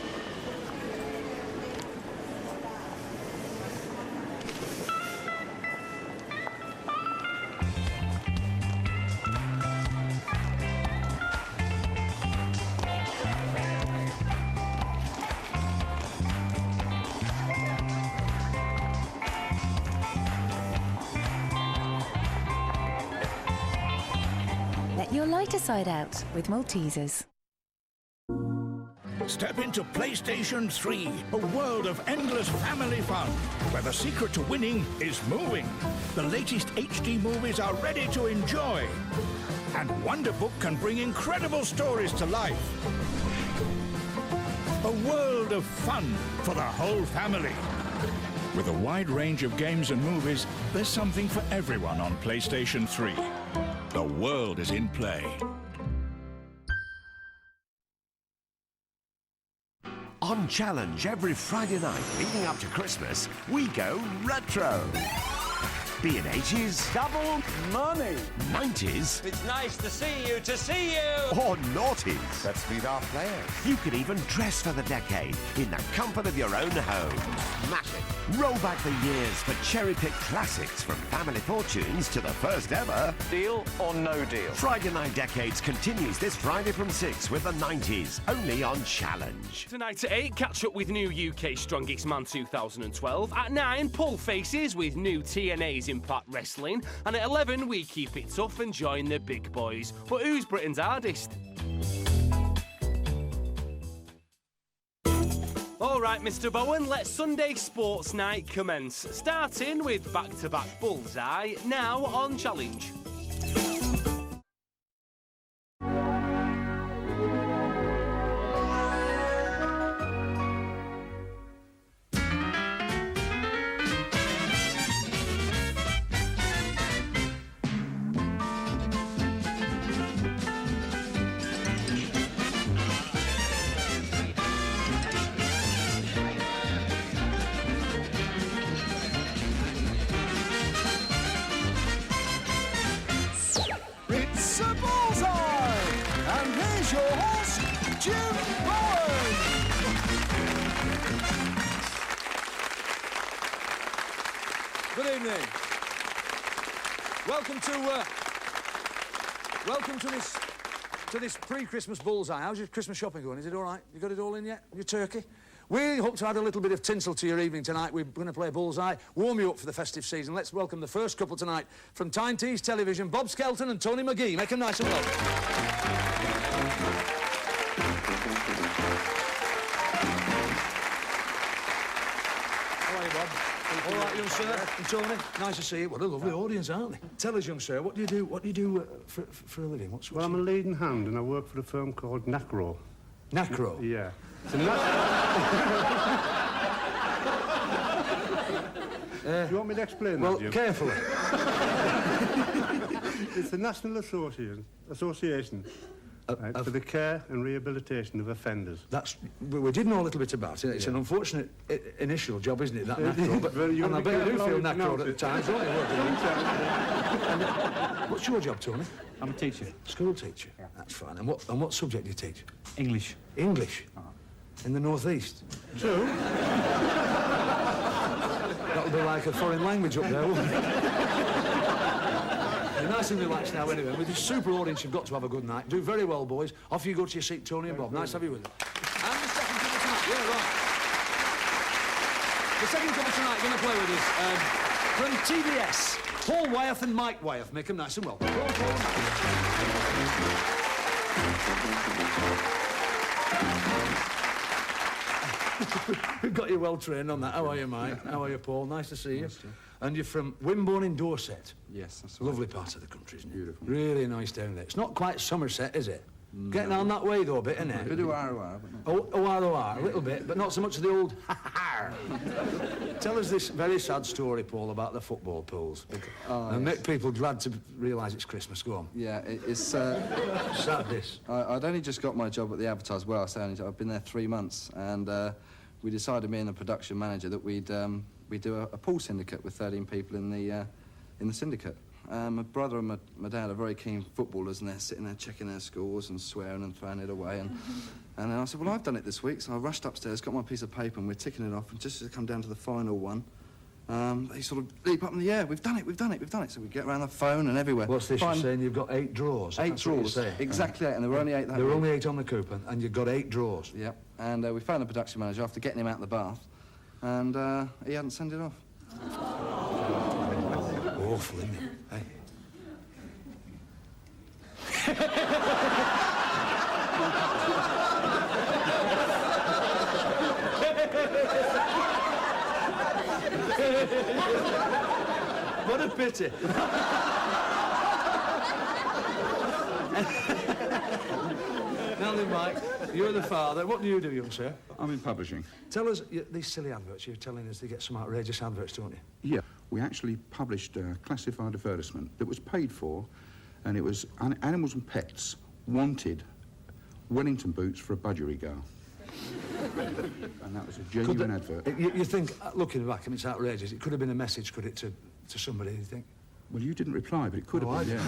Let your lighter side out with Maltesers. Step into PlayStation 3, a world of endless family fun, where the secret to winning is moving. The latest HD movies are ready to enjoy. And Wonderbook can bring incredible stories to life. A world of fun for the whole family. With a wide range of games and movies, there's something for everyone on PlayStation 3. The world is in play. On Challenge every Friday night leading up to Christmas, we go retro. Be it 80s, Double money. 90s, It's nice to see you, or noughties. Let's meet our players. You can even dress for the decade in the comfort of your own home. Smash it. Roll back the years for cherry-picked classics from Family Fortunes to the first ever. Deal or no deal? Friday Night Decades continues this Friday from 6 with the 90s, only on Challenge. Tonight at 8, catch up with new UK Strongest Man 2012. At 9, Pull Faces with new TNA's Impact Wrestling. And at 11, we keep it tough and join the big boys. But who's Britain's hardest? All right, Mr. Bowen, let Sunday Sports Night commence. Starting with back-to-back Bullseye, now on Challenge. It's a Bullseye! And here's your host, Jim Bowen! Good evening. Welcome to this pre-Christmas Bullseye. How's your Christmas shopping going? Is it all right? You got it all in yet? Your turkey? We hope to add a little bit of tinsel to your evening tonight. We're going to play Bullseye, warm you up for the festive season. Let's welcome the first couple tonight from Tyne Tees Television, Bob Skelton and Tony McGee. Make them nice and welcome. How are you, Bob? All right, young sir. And Tony, nice to see you. What a lovely audience, aren't they? Tell us, young sir, what do you do for a living? Well, I'm a leading hand and I work for a firm called Nacro. Nacro? Yeah. Do you want me to explain well, that, Jim? carefully. It's the National Association for the Care and Rehabilitation of Offenders. We did know a little bit about it. It's an unfortunate initial job, isn't it, that It knackered? is, But but you and I wanna be bet you do careful feel how you knackered at the pronounce times, don't you? What's your job, Tony? I'm a teacher. School teacher? Yeah. That's fine. And what subject do you teach? English. English? In the northeast? True. That'll be like a foreign language up there, wouldn't it? You're nice and relaxed now anyway. With this super audience, you've got to have a good night. Do very well, boys. Off you go to your seat, Tony and Bob. Nice to have you with us. And the second couple tonight. Yeah, right. The second couple tonight going to play with us from TBS. Paul Wyeth and Mike Wyeth. Make them nice and welcome. Paul and Mike. We've got you well trained on that. How are you, Mike? How are you, Paul? Nice to see you. And you're from Wimborne in Dorset. Yes, that's Lovely part of the country, isn't it? Beautiful. Really nice down there. It's not quite Somerset, is it? No. Getting on that way, though, a bit, isn't it? A bit of OR, but not... OR, a little bit, but not so much of the old Tell us this very sad story, Paul, about the football pools. And make people glad to realise it's Christmas. Go on. Yeah, it's... sad, this. I'd only just got my job at the Advertiser Warehouse. I've been there 3 months, and we decided, me and the production manager, that we'd do a pool syndicate with 13 people in the syndicate. My brother and my dad are very keen footballers, and they're sitting there checking their scores and swearing and throwing it away. And then I said, well, I've done it this week. So I rushed upstairs, got my piece of paper, and we're ticking it off. And just as I come down to the final one, they sort of leap up in the air. We've done it, we've done it, we've done it. So we get around the phone and everywhere. What's this you're saying? You've got 8 drawers. 8 drawers. Exactly 8, and there were only 8 that There were week. only 8 on the coupon, and you've got 8 drawers. Yep. And we found the production manager after getting him out of the bath, and he hadn't sent it off. Awful, isn't it? Hey? What a pity. Now then, Mike, you're the father. What do you do, young sir? I'm in publishing. Tell us, these silly adverts, you're telling us they get some outrageous adverts, don't you? Yeah, we actually published a classified advertisement that was paid for, and it was animals and pets wanted Wellington boots for a budgerigar. And that was a genuine advert. You think, looking back, I mean, it's outrageous. It could have been a message, could it, to somebody, you think? Well, you didn't reply, but it could have been, yeah.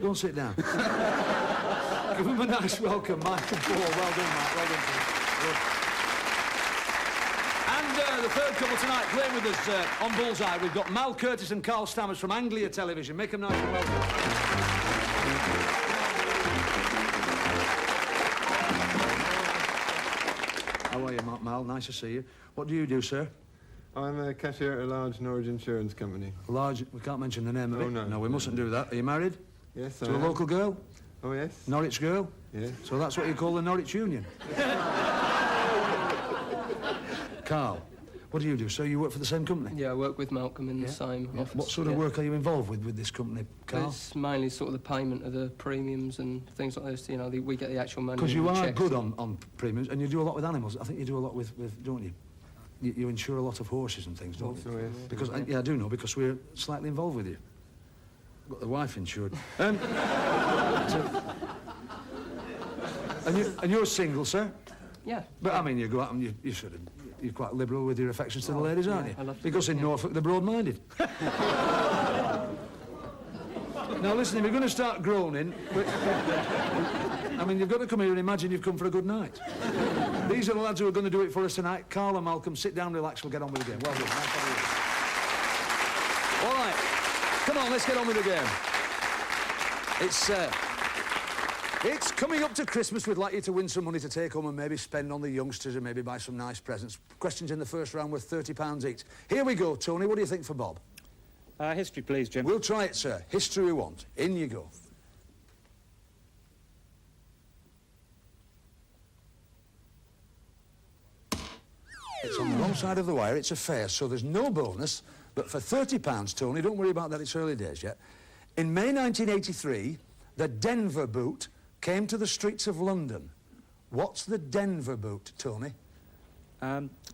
Go and sit down. Give them a nice welcome, Mike and Paul. Well done, Mike. Well done, Paul. And the third couple tonight, playing with us on Bullseye, we've got Mal Curtis and Carl Stammers from Anglia Television. Make them nice and welcome. How are you, Mal? Nice to see you. What do you do, sir? I'm a cashier at a large Norwich insurance company. Large? We can't mention the name of it. No. No, we mustn't do that. Are you married? Yes, To a local girl? Oh, yes. Norwich girl? Yes. So that's what you call the Norwich Union? Carl, what do you do? So you work for the same company? Yeah, I work with Malcolm in the same office. What sort of work are you involved with this company, Carl? It's mainly sort of the payment of the premiums and things like this. You know, we get the actual money. Because you and are checks. good on premiums, and you do a lot with animals. I think you do a lot with don't you? You insure a lot of horses and things, don't you? Yes. Because I do know, because we're slightly involved with you. Got the wife insured. And you're single, sir? Yeah. But I mean, you go out and you sort of, you're quite liberal with your affections to the ladies, aren't you? I love to Because in Norfolk they're broad-minded. Now listen, if you're going to start groaning, I mean, you've got to come here and imagine you've come for a good night. These are the lads who are going to do it for us tonight. Carl and Malcolm, sit down, relax, we'll get on with the game. Well done. Nice to have you. All right. Come on, let's get on with the game. It's coming up to Christmas. We'd like you to win some money to take home and maybe spend on the youngsters and maybe buy some nice presents. Questions in the first round worth £30 each. Here we go, Tony. What do you think for Bob? History, please, Jim. We'll try it, sir. History we want. In you go. It's on the wrong side of the wire. It's a fair, so there's no bonus. But for £30, Tony, don't worry about that. It's early days yet. In May 1983, the Denver boot came to the streets of London. What's the Denver boot, Tony?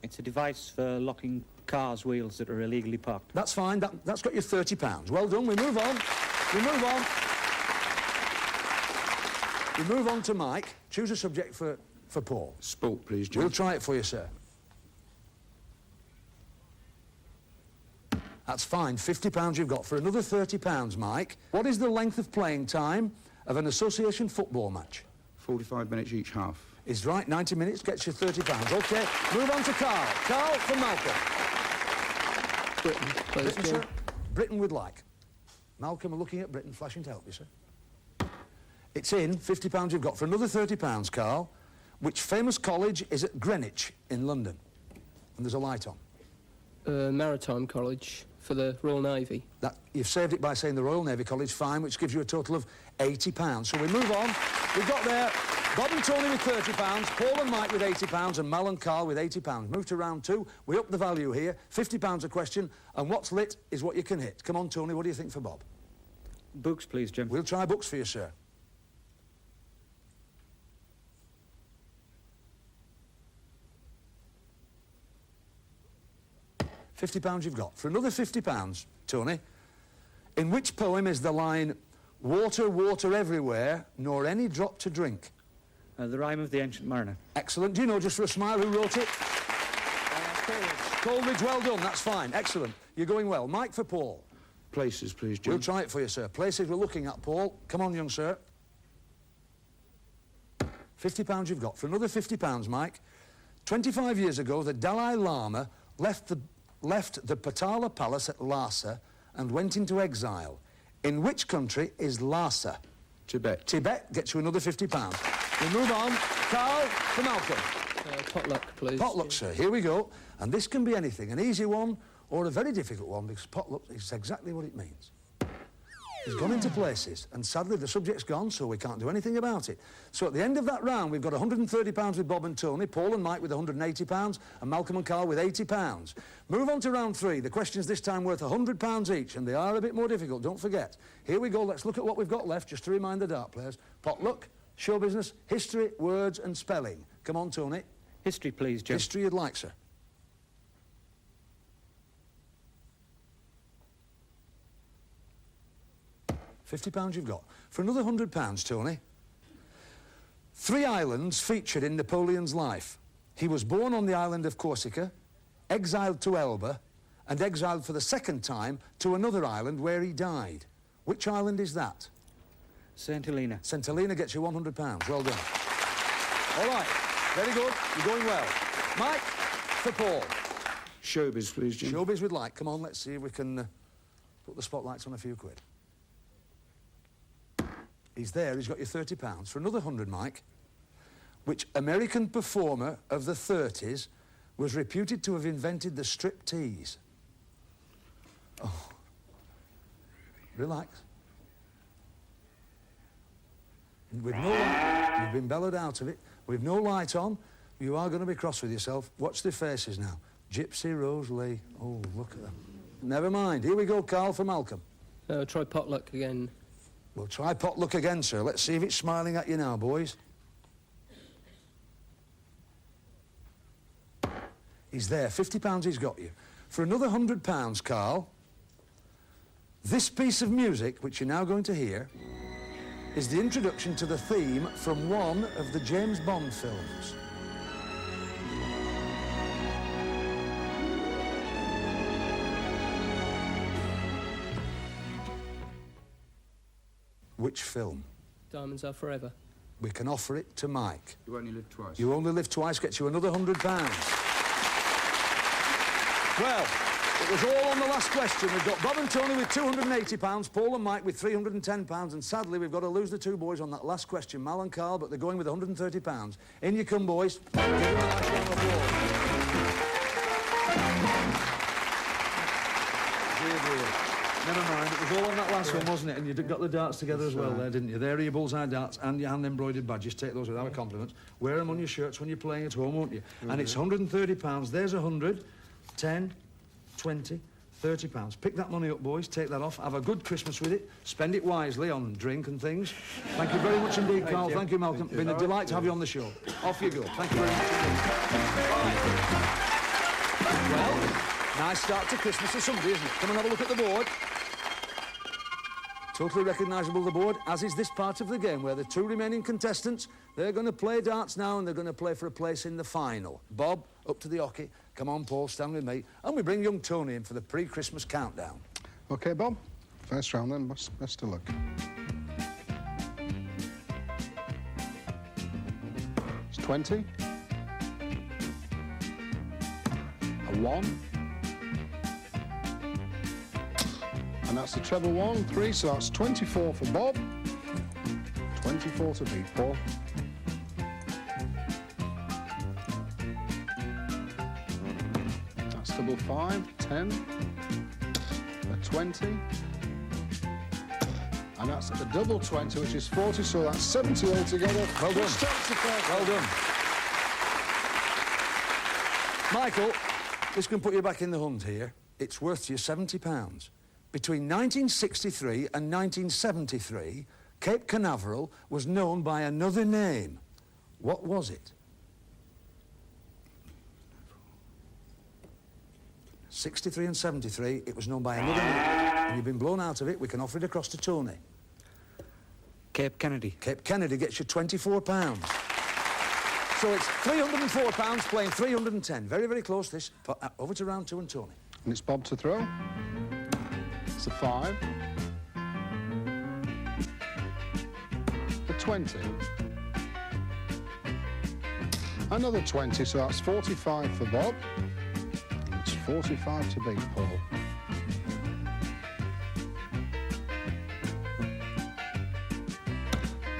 It's a device for locking cars' wheels that are illegally parked. That's fine. That's got you £30. Well done. We move on. We move on. We move on to Mike. Choose a subject for Paul. Sport, please, Jim. We'll try it for you, sir. That's fine. £50 you've got. For another £30, Mike, what is the length of playing time of an association football match? 45 minutes each half. Is right. 90 minutes gets you £30. OK, move on to Carl. Carl from Malcolm. Britain, please, Britain, Jim. sir. Britain would like. Malcolm are looking at Britain, flashing to help you, sir. It's in. £50 you've got. For another £30, Carl, which famous college is at Greenwich in London? And there's a light on. Maritime College for the Royal Navy. You've saved it by saying the Royal Navy College, fine, which gives you a total of £80. So we move on. We've got there Bob and Tony with £30, Paul and Mike with £80, and Mal and Carl with £80. Move to round 2. We up the value here. £50 a question, and what's lit is what you can hit. Come on, Tony, what do you think for Bob? Books, please, Jim. We'll try books for you, sir. £50 you've got. For another £50, Tony, in which poem is the line, water, water everywhere, nor any drop to drink? The Rime of the Ancient Mariner. Excellent. Do you know, just for a smile, who wrote it? Coleridge, well done. That's fine. Excellent. You're going well. Mike for Paul. Places, please, Jim. We'll try it for you, sir. Places we're looking at, Paul. Come on, young sir. £50 you've got. For another £50, Mike, 25 years ago, the Dalai Lama left the Potala Palace at Lhasa and went into exile. In which country is Lhasa? Tibet. Tibet gets you another £50. We move on. Carl to Malcolm. Potluck, please. Potluck, sir. Here we go. And this can be anything, an easy one or a very difficult one, because potluck is exactly what it means. It's gone into places, and sadly the subject's gone, so we can't do anything about it. So at the end of that round, we've got £130 with Bob and Tony, Paul and Mike with £180, and Malcolm and Carl with £80. Move on to round 3. The questions this time worth £100 each, and they are a bit more difficult, don't forget. Here we go. Let's look at what we've got left, just to remind the dart players. Potluck, show business, history, words and spelling. Come on, Tony. History, please, Jim. History you'd like, sir. £50 you've got. For another £100, Tony. 3 islands featured in Napoleon's life. He was born on the island of Corsica, exiled to Elba, and exiled for the second time to another island where he died. Which island is that? St Helena. St Helena gets you £100. Well done. All right. Very good. You're going well. Mike, for Paul. Showbiz, please, Jim. Showbiz we'd like. Come on, let's see if we can put the spotlights on a few quid. He's there. He's got you £30. For another 100, Mike. Which American performer of the 30s was reputed to have invented the striptease? Oh. Relax. With no light, you've been bellowed out of it. With no light on, you are going to be cross with yourself. Watch their faces now. Gypsy Rose Lee. Oh, look at them. Never mind. Here we go, Carl for Malcolm. Try potluck again. We'll try potluck again, sir. Let's see if it's smiling at you now, boys. He's there. £50 he's got you. For another £100, Carl, this piece of music, which you're now going to hear, is the introduction to the theme from one of the James Bond films. Which film? Diamonds Are Forever. We can offer it to Mike. You only live twice. You only live twice gets you another £100. Well, it was all on the last question. We've got Bob and Tony with £280, Paul and Mike with £310, and sadly we've got to lose the 2 boys on that last question, Mal and Carl, but they're going with £130. In you come, boys. Give them a nice round of applause. Dear, dear. Never mind, it was all on that last one, wasn't it? And you got the darts together as well there, didn't you? There are your Bullseye darts and your hand-embroidered badges. Take those with our compliments. Wear them on your shirts when you're playing at home, won't you? And it's £130. There's 100, 10, 20, £30. Pick that money up, boys. Take that off. Have a good Christmas with it. Spend it wisely on drink and things. Thank you very much indeed, Carl. Thank you, Malcolm. Been a delight to have you on the show. Off you go. Thank you very much indeed. Right. Well, nice start to Christmas for somebody, isn't it? Come and have a look at the board. Totally recognisable, the board, as is this part of the game, where the two remaining contestants, they're going to play darts now and they're going to play for a place in the final. Bob, up to the hockey. Come on, Paul, stand with me. And we bring young Tony in for the pre-Christmas countdown. OK, Bob. First round then, best of luck. It's 20. A 1. And that's the treble 1, 3, so that's 24 for Bob. 24 to beat, Paul. That's double 5, 10. A 20. And that's a double 20, which is 40, so that's 70 altogether. Well done. Well done. Michael, this can put you back in the hunt here. It's worth you £70. Between 1963 and 1973, Cape Canaveral was known by another name. What was it? 63 and 73, it was known by another name. And you've been blown out of it, we can offer it across to Tony. Cape Kennedy. Cape Kennedy gets you £24. So it's £304 playing 310. Very, very close, this. Over to round 2 and Tony. And it's Bob to throw. It's a 5. A 20. Another 20, so that's 45 for Bob. It's 45 to beat Paul.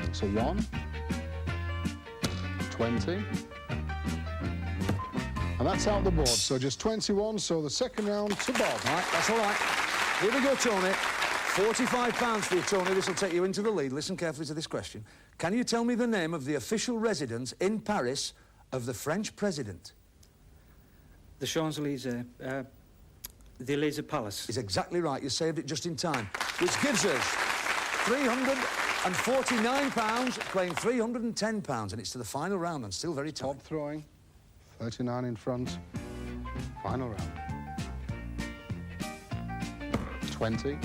It's a 1. 20. And that's out the board, so just 21, so the second round to Bob. Right, that's all right. Here we go, Tony. £45 for you, Tony. This will take you into the lead. Listen carefully to this question. Can you tell me the name of the official residence in Paris of the French president? The Champs-Élysées. The Elysee Palace. Is exactly right. You saved it just in time. Which gives us £349 playing £310, and it's to the final round and still very tight. Bob throwing. 39 in front. Final round. 20.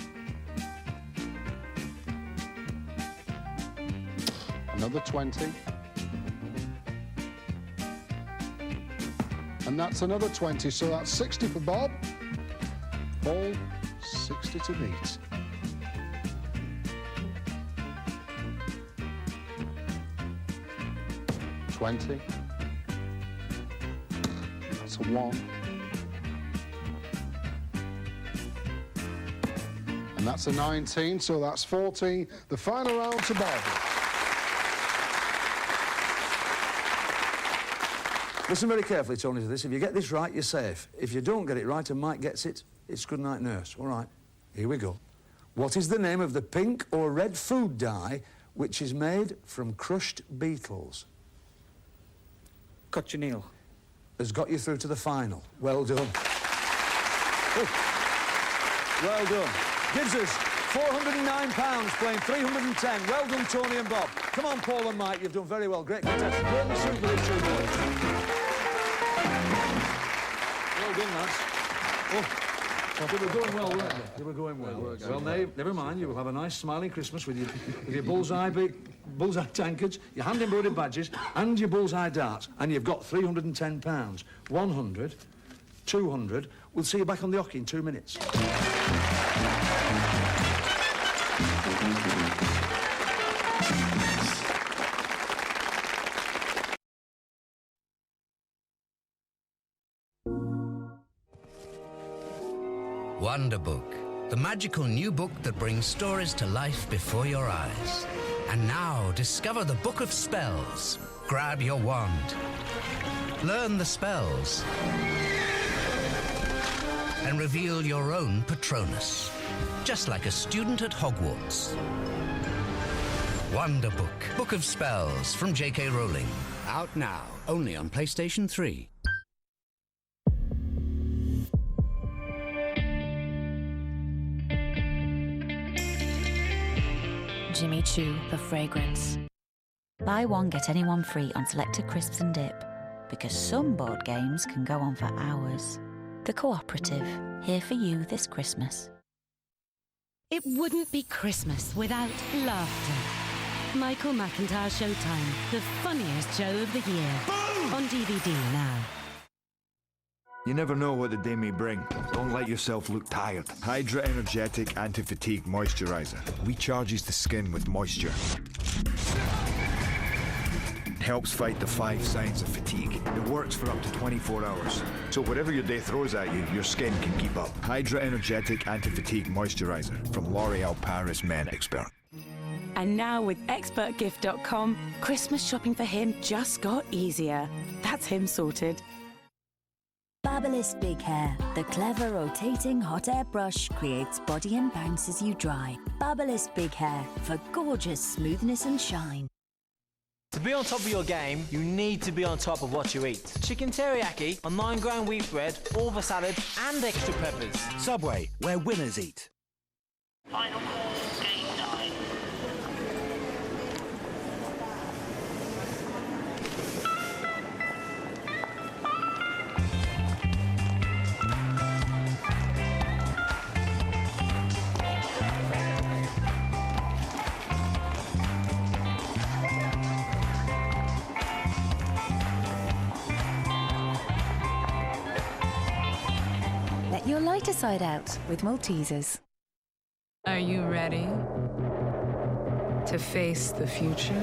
Another 20. And that's another 20, so that's 60 for Bob. Paul, 60 to beat. $20. That's a 1. And that's a 19, so that's 14. The final round to Bob. Listen very carefully, Tony, to this. If you get this right, you're safe. If you don't get it right and Mike gets it, it's good night, nurse. All right, here we go. What is the name of the pink or red food dye which is made from crushed beetles? Cochineal. Has got you through to the final. Well done. Oh. Well done. Gives us £409 playing 310. Well done, Tony and Bob. Come on, Paul and Mike, you've done very well. Great contest. Great pursuit with these two boys. Well done, lads. Oh, they were going well, weren't they? They were going well. Well, never mind. You will have a nice, smiling Christmas with your bullseye tankards, your hand-embroidered badges, and your bullseye darts. And you've got £310. 100, 200. We'll see you back on the hockey in 2 minutes. Wonderbook, the magical new book that brings stories to life before your eyes. And now, discover the Book of Spells. Grab your wand. Learn the spells. And reveal your own Patronus. Just like a student at Hogwarts. Wonderbook, Book of Spells from J.K. Rowling. Out now, only on PlayStation 3. Jimmy Choo, the fragrance. Buy one, get anyone free on selected crisps and dip. Because some board games can go on for hours. The Cooperative, here for you this Christmas. It wouldn't be Christmas without laughter. Michael McIntyre Showtime, the funniest show of the year. Boom! On DVD now. You never know what the day may bring. Don't let yourself look tired. Hydra Energetic Anti-Fatigue Moisturiser recharges the skin with moisture. Helps fight the 5 signs of fatigue. It works for up to 24 hours. So whatever your day throws at you, your skin can keep up. Hydra Energetic Anti-Fatigue Moisturiser from L'Oreal Paris Men Expert. And now with expertgift.com, Christmas shopping for him just got easier. That's him sorted. Babyliss Big Hair, the clever rotating hot air brush creates body and bounce as you dry. Babyliss Big Hair for gorgeous smoothness and shine. To be on top of your game, you need to be on top of what you eat. Chicken teriyaki on 9-gram wheat bread, all the salad and extra peppers. Subway, where winners eat. Final call, game 9. Let your lighter side out with Maltesers. Are you ready to face the future?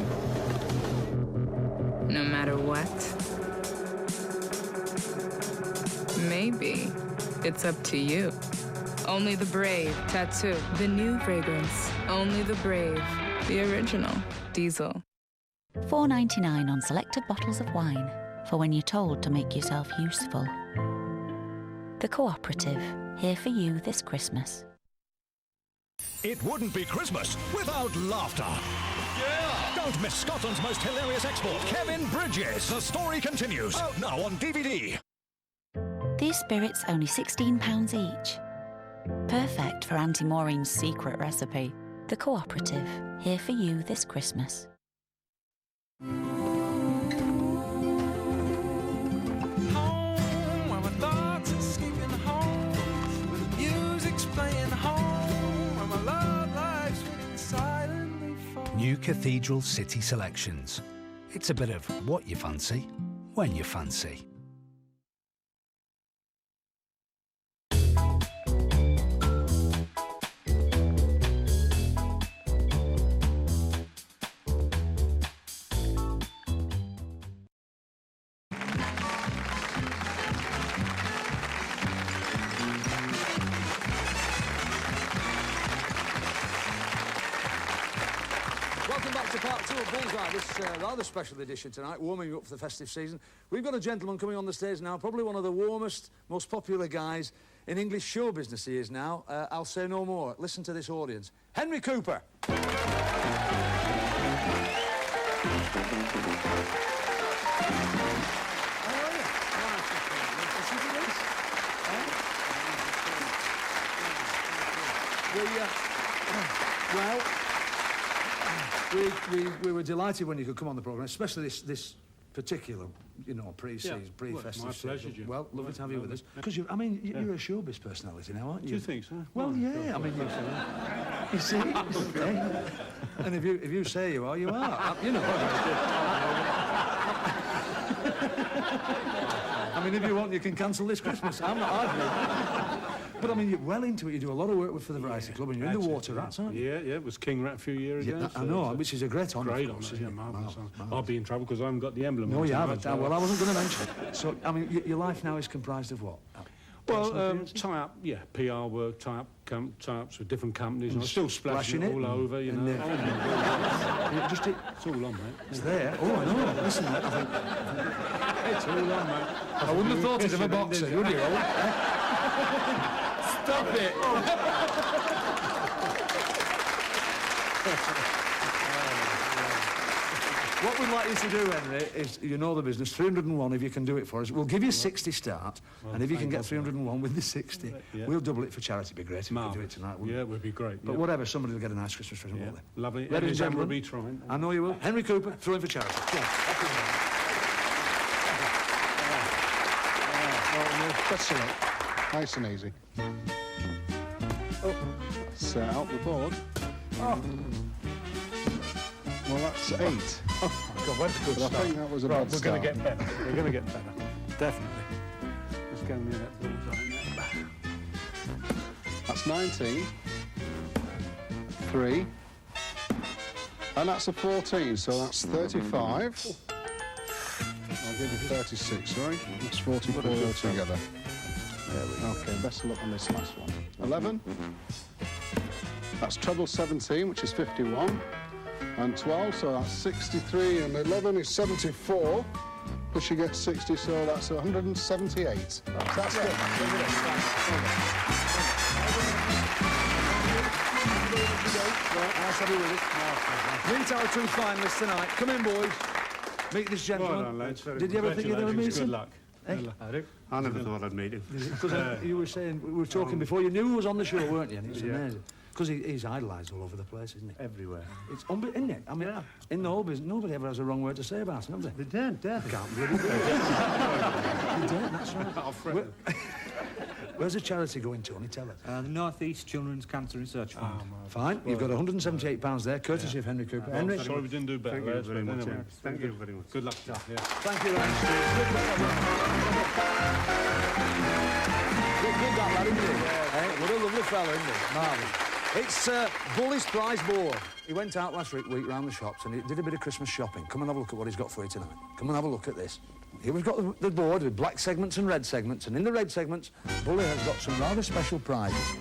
No matter what? Maybe it's up to you. Only the Brave Tattoo, the new fragrance. Only the Brave, the original Diesel. $4.99 on selected bottles of wine for when you're told to make yourself useful. The Cooperative, here for you this Christmas. It wouldn't be Christmas without laughter. Yeah! Don't miss Scotland's most hilarious export, Kevin Bridges. The story continues. Out now on DVD. These spirits only £16 each. Perfect for Auntie Maureen's secret recipe. The Cooperative, here for you this Christmas. New Cathedral City Selections. It's a bit of what you fancy, when you fancy. Welcome back to part 2 of Bullseye, this rather special edition tonight, warming you up for the festive season. We've got a gentleman coming on the stage now, probably one of the warmest, most popular guys in English show business he is now. I'll say no more. Listen to this audience. Henry Cooper. We were delighted when you could come on the programme, especially this particular, you know, pre-season, pre-festive my pleasure, season. Jim. Well, lovely to have you with us. Because you're a showbiz personality now, aren't you? Do you think so? Well, yeah. I mean, you see, and if you say you are, you are. You know. I mean, if you want, you can cancel this Christmas. I'm not arguing. But I mean, you're well into it. You do a lot of work for the Variety Club, and you're in the Water Rats, aren't you? Yeah, it was King Rat a few years ago. I know, which is a great honour. Great honour, yeah, marvellous. I'll be in trouble because I haven't got the emblem. No, you haven't. Well, I wasn't going to mention it. So, I mean, your life now is comprised of what? Well, tie-up, yeah, PR work, tie-ups with different companies. And I'm still splashing it all over, you know. Oh, my God. It's all on, mate. It's there. Oh, I know. Listen, mate, I think... It's all on, mate. I wouldn't have thought it of a boxer, would you? Stop it! What we'd like you to do, Henry, is, you know the business, 301 if you can do it for us. We'll give you 60 start, and if you can get 301 with the 60, we'll double it for charity. It'd be great if we could do it tonight, wouldn't it? Yeah, it would be great. But whatever, somebody will get a nice Christmas present, won't they? Lovely. Ladies and gentlemen, will be trying. I know you will. Henry Cooper, throw in for charity. Come on. That's it. Nice and easy. Oh, set out the board. Oh. Well, that's 8. Oh, God, where's the good But I start? think that was a Right, bad we're start. going to get better. We're going to get better. Definitely. Let's go near that bullseye now. That's 19. 3. And that's a 14, so that's 35. I'll give you 36, sorry. That's 44 altogether. There we go. Okay, best of luck on this last one. 11. That's treble 17, which is 51. And 12, so that's 63. And 11 is 74. Plus you get 60, so that's 178. That's good. Nice to be with it. Meet our 2 finalists tonight. Come in, boys. Meet this gentleman. Well done, lads. Did you ever think you'd ever meet him? Good luck. Eh? I do. I never thought I'd meet him. Because you were saying, we were talking before, you knew he was on the show, weren't you? And it's amazing. Because he's idolised all over the place, isn't he? Everywhere. It's isn't it? I mean, in the whole business, nobody ever has a wrong word to say about him, have they? They don't. Can't really do it. They don't, that's right. Where's the charity going, Tony? Tell us. The North East Children's Cancer Research Fund. Fine, you've got £178 there, courtzy of Henry Cooper. Henry? Sorry we didn't do better. Thank you very much. Thank you very much. Good luck. Thank you, Ryan. Good that lad, isn't he? Hey, what a lovely fella, isn't he? Marvellous. It's Bully's prize board. He went out last week round the shops and he did a bit of Christmas shopping. Come and have a look at what he's got for you tonight. Come and have a look at this. Here we've got the board with black segments and red segments, and in the red segments, Bully has got some rather special prizes.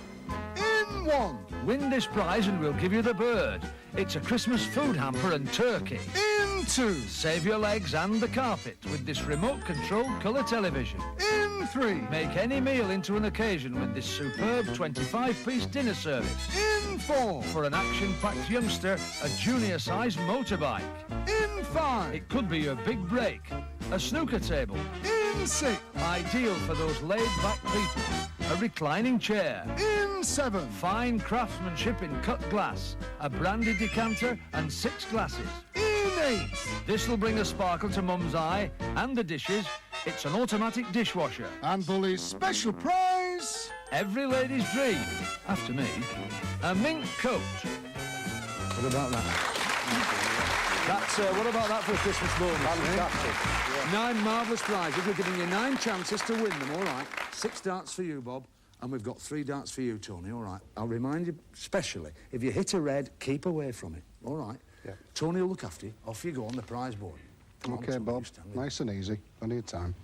In 1. Win this prize and we'll give you the bird. It's a Christmas food hamper and turkey. In 2. Save your legs and the carpet with this remote-controlled colour television. In 3. Make any meal into an occasion with this superb 25-piece dinner service. In 4. For an action-packed youngster, a junior-sized motorbike. In 5. It could be your big break. A snooker table. In 6. Ideal for those laid-back people. A reclining chair. In 7. Fine craftsmanship in cut glass. A brandy decanter and 6 glasses. In 8. This'll bring a sparkle to Mum's eye and the dishes. It's an automatic dishwasher. And Bully's special prize. Every lady's dream, after me, a mink coat. What about that? What about that for a Christmas bonus? Fantastic. 9 marvellous prizes. We're giving you 9 chances to win them, all right? 6 darts for you, Bob, and we've got 3 darts for you, Tony, all right? I'll remind you, specially, if you hit a red, keep away from it, all right? Yeah. Tony will look after you. Off you go on the prize board. Come on, Okay, Tony, Bob. stand there. Nice and easy. Plenty of time.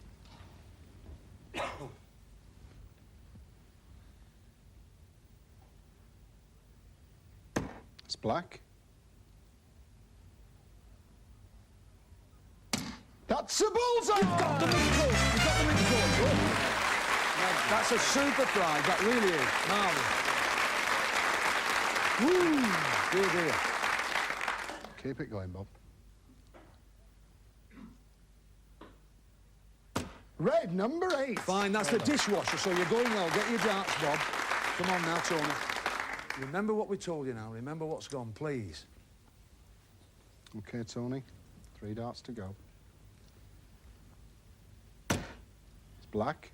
It's black. That's a bullseye! You've got the mint coat. You've got the mint coat. Good. That's a super prize. That really is. Marvellous. Woo! Dear, dear. Keep it going, Bob. Red, number 8. Fine, that's the dishwasher, so you're going well. Get your darts, Bob. Come on now, Tony. Remember what we told you now. Remember what's gone, please. Okay, Tony. 3 darts to go. It's black.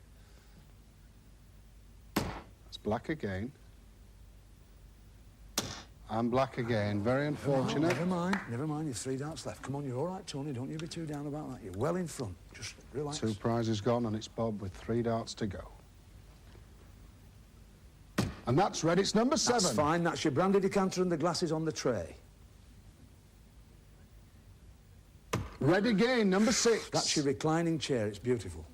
It's black again. And black again. Very unfortunate. Never mind. You've 3 darts left. Come on, you're all right, Tony. Don't you be too down about that. You're well in front. Just relax. 2 prizes gone, and it's Bob with 3 darts to go. And that's red. It's number 7. That's fine. That's your brandy decanter and the glasses on the tray. Red again, number 6. That's your reclining chair. It's beautiful.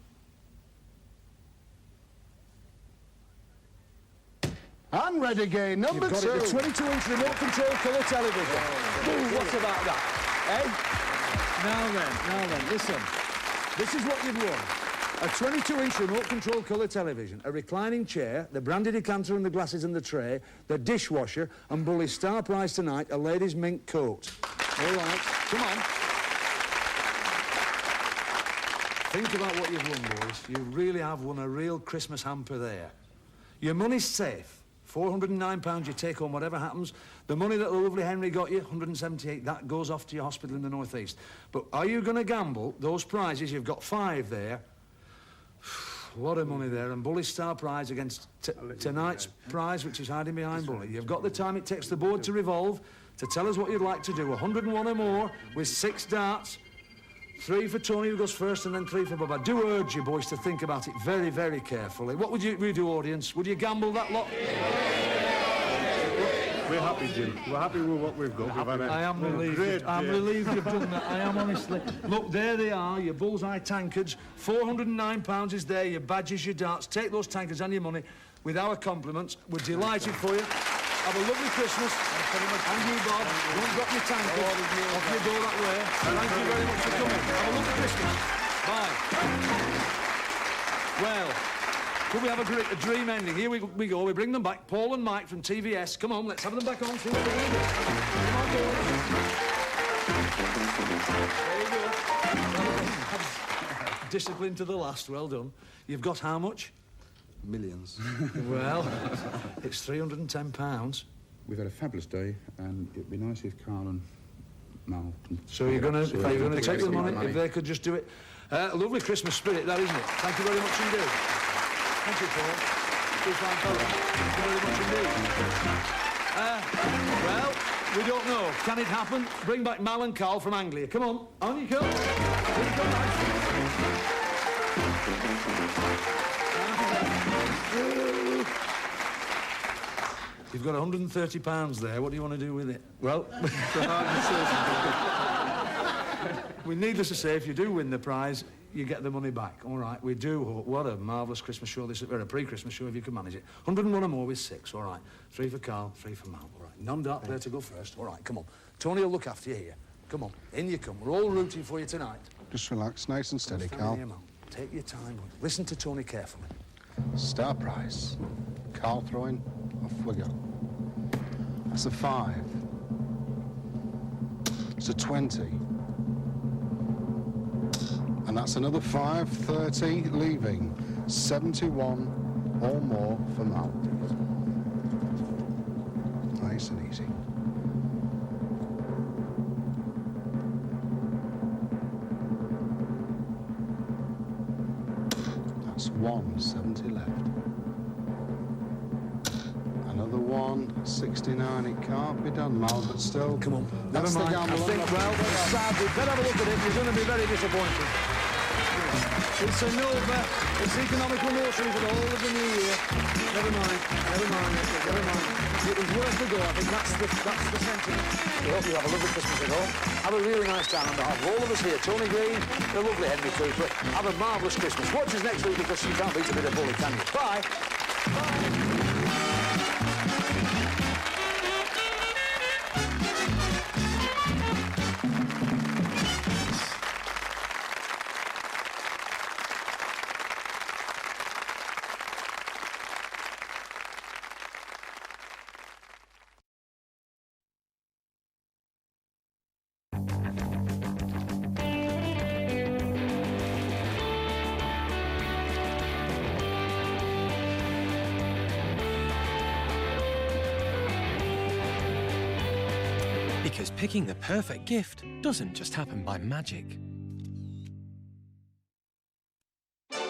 And red again, number 2. You've got it, the 22-inch remote control colour television. Ooh, what about that? Eh? Now then, listen. This is what you've won. A 22-inch remote control colour television, a reclining chair, the brandy decanter and the glasses and the tray, the dishwasher, and Bully's star prize tonight, a lady's mink coat. All right, come on. Think about what you've won, boys. You really have won a real Christmas hamper there. Your money's safe. £409, you take home whatever happens. The money that the lovely Henry got you, 178, that goes off to your hospital in the North East. But are you going to gamble those prizes? You've got 5 there. A lot of money there, and Bully's star prize against tonight's prize, which is hiding behind Bully. You've got the time it takes the board to revolve, to tell us what you'd like to do. 101 or more with 6 darts. 3 for Tony, who goes first, and then 3 for Bob. I do urge you, boys, to think about it very, very carefully. What would you do, audience? Would you gamble that lot? We're happy, Jim. We're happy with what we've got. I am relieved. I'm relieved you've done that. I am, honestly. Look, there they are, your Bullseye tankards. £409 is there, your badges, your darts. Take those tankards and your money with our compliments. We're delighted for you. Have a lovely Christmas. And you, Bob. Don't drop your tankard off your door that way. Thank you very much for coming. Have a lovely Christmas. Bye. Well, could we have a dream ending? Here we go. We bring them back. Paul and Mike from TVS. Come on, let's have them back on. See what they're going to do. Come on, boys. There you go. Discipline to the last. Well done. You've got how much? Millions. Well, it's £310. We've had a fabulous day, and it'd be nice if Carl and Mal... So you're going to take the money, if they could just do it. A lovely Christmas spirit, that, isn't it? Thank you very much indeed. Thank you, Paul. Two fine fellows. Thank you very much indeed. Well, we don't know. Can it happen? Bring back Mal and Carl from Anglia. Come on. On you come. Here you come, guys. You've got £130 there. What do you want to do with it? Well, needless to say, if you do win the prize, you get the money back. All right, we do hope. What a marvellous Christmas show this is. Or a pre-Christmas show, if you can manage it. 101 or more with 6, all right. 3 for Carl, 3 for Mal, all right. Non-dart player to go first. All right, come on. Tony will look after you here. Come on, in you come. We're all rooting for you tonight. Just relax, nice and steady, Carl. Take your time. Listen to Tony carefully. Star prize. Carl throwing, off we go. That's a 5. It's a 20. And that's another 5, 30, leaving 71 or more for Mal. Nice and easy. That's 1, 70 left. Another 1, 69. It can't be done, Mal, but still. Come on. That's Never mind. the gamble. I think, well, that's sad. We'd better have a look at it. You're going to be very disappointed. It's a Nova. It's economical motion for the whole of the new year. Never mind. Never mind. Never mind. It was worth the go. I think that's the sentiment. We hope you have a lovely Christmas at home. Have a really nice time on behalf of all of us here. Tony Green, the lovely Henry Cooper. Have a marvellous Christmas. Watch us next week because you can't beat a bit of bully, can you? Bye. Bye. Because picking the perfect gift doesn't just happen by magic.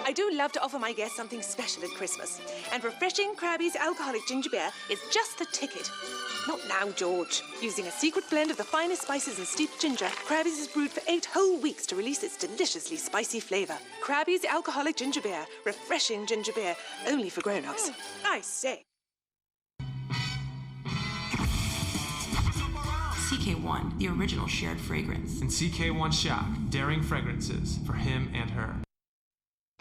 I do love to offer my guests something special at Christmas, and refreshing Krabby's alcoholic ginger beer is just the ticket. Not now, George. Using a secret blend of the finest spices and steeped ginger, Krabby's is brewed for 8 whole weeks to release its deliciously spicy flavour. Krabby's alcoholic ginger beer, refreshing ginger beer, only for grown-ups. I say. CK1, the original shared fragrance. And CK1 Shop, daring fragrances for him and her.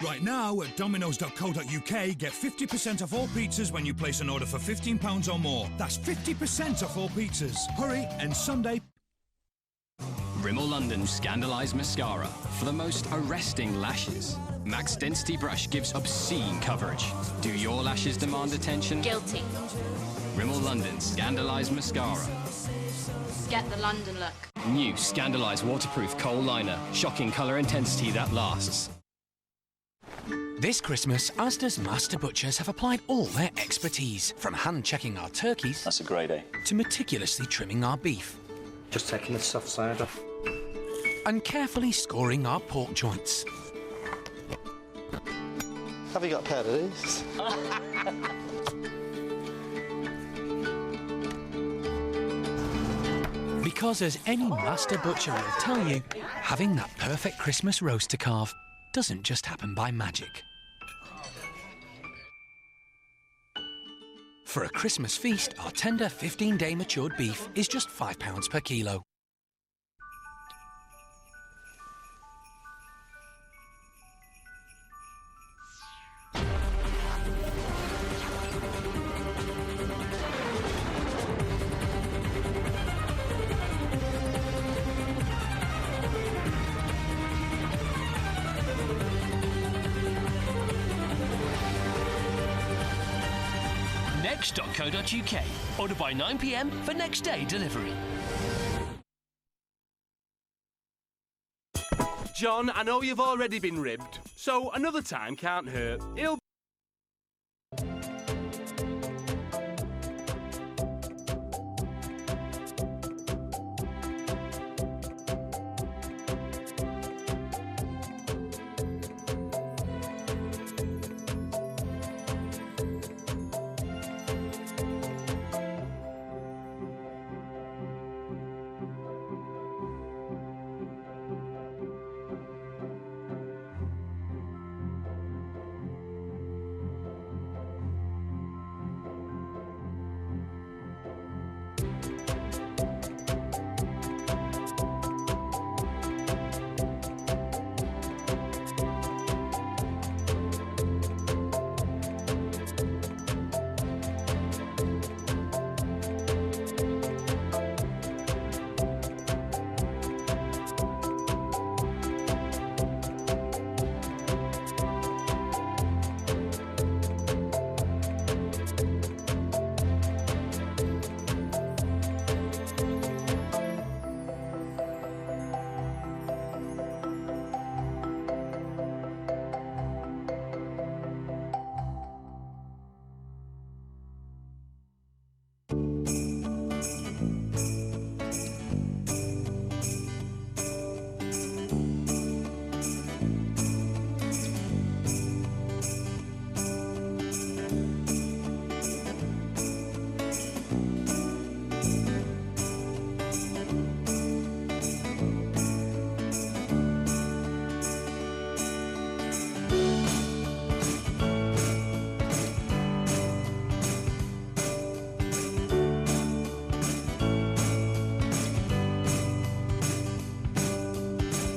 Right now at Domino's.co.uk, get 50% off all pizzas when you place an order for £15 or more. That's 50% off all pizzas. Hurry, and Sunday. Rimmel London's Scandalised Mascara for the most arresting lashes. Max Density Brush gives obscene coverage. Do your lashes demand attention? Guilty. Rimmel London's Scandalised Mascara. Get the London look. New Scandalised Waterproof Kohl Liner. Shocking colour intensity that lasts. This Christmas, Asda's master butchers have applied all their expertise, from hand-checking our turkeys... That's a great day. ...to meticulously trimming our beef. Just taking the soft side off. And carefully scoring our pork joints. Have you got a pair of these? Because as any master butcher will tell you, having that perfect Christmas roast to carve doesn't just happen by magic. For a Christmas feast, our tender 15-day matured beef is just £5 per kilo. Next.co.uk. Order by 9 p.m. for next day delivery. John, I know you've already been ribbed, so another time can't hurt. He'll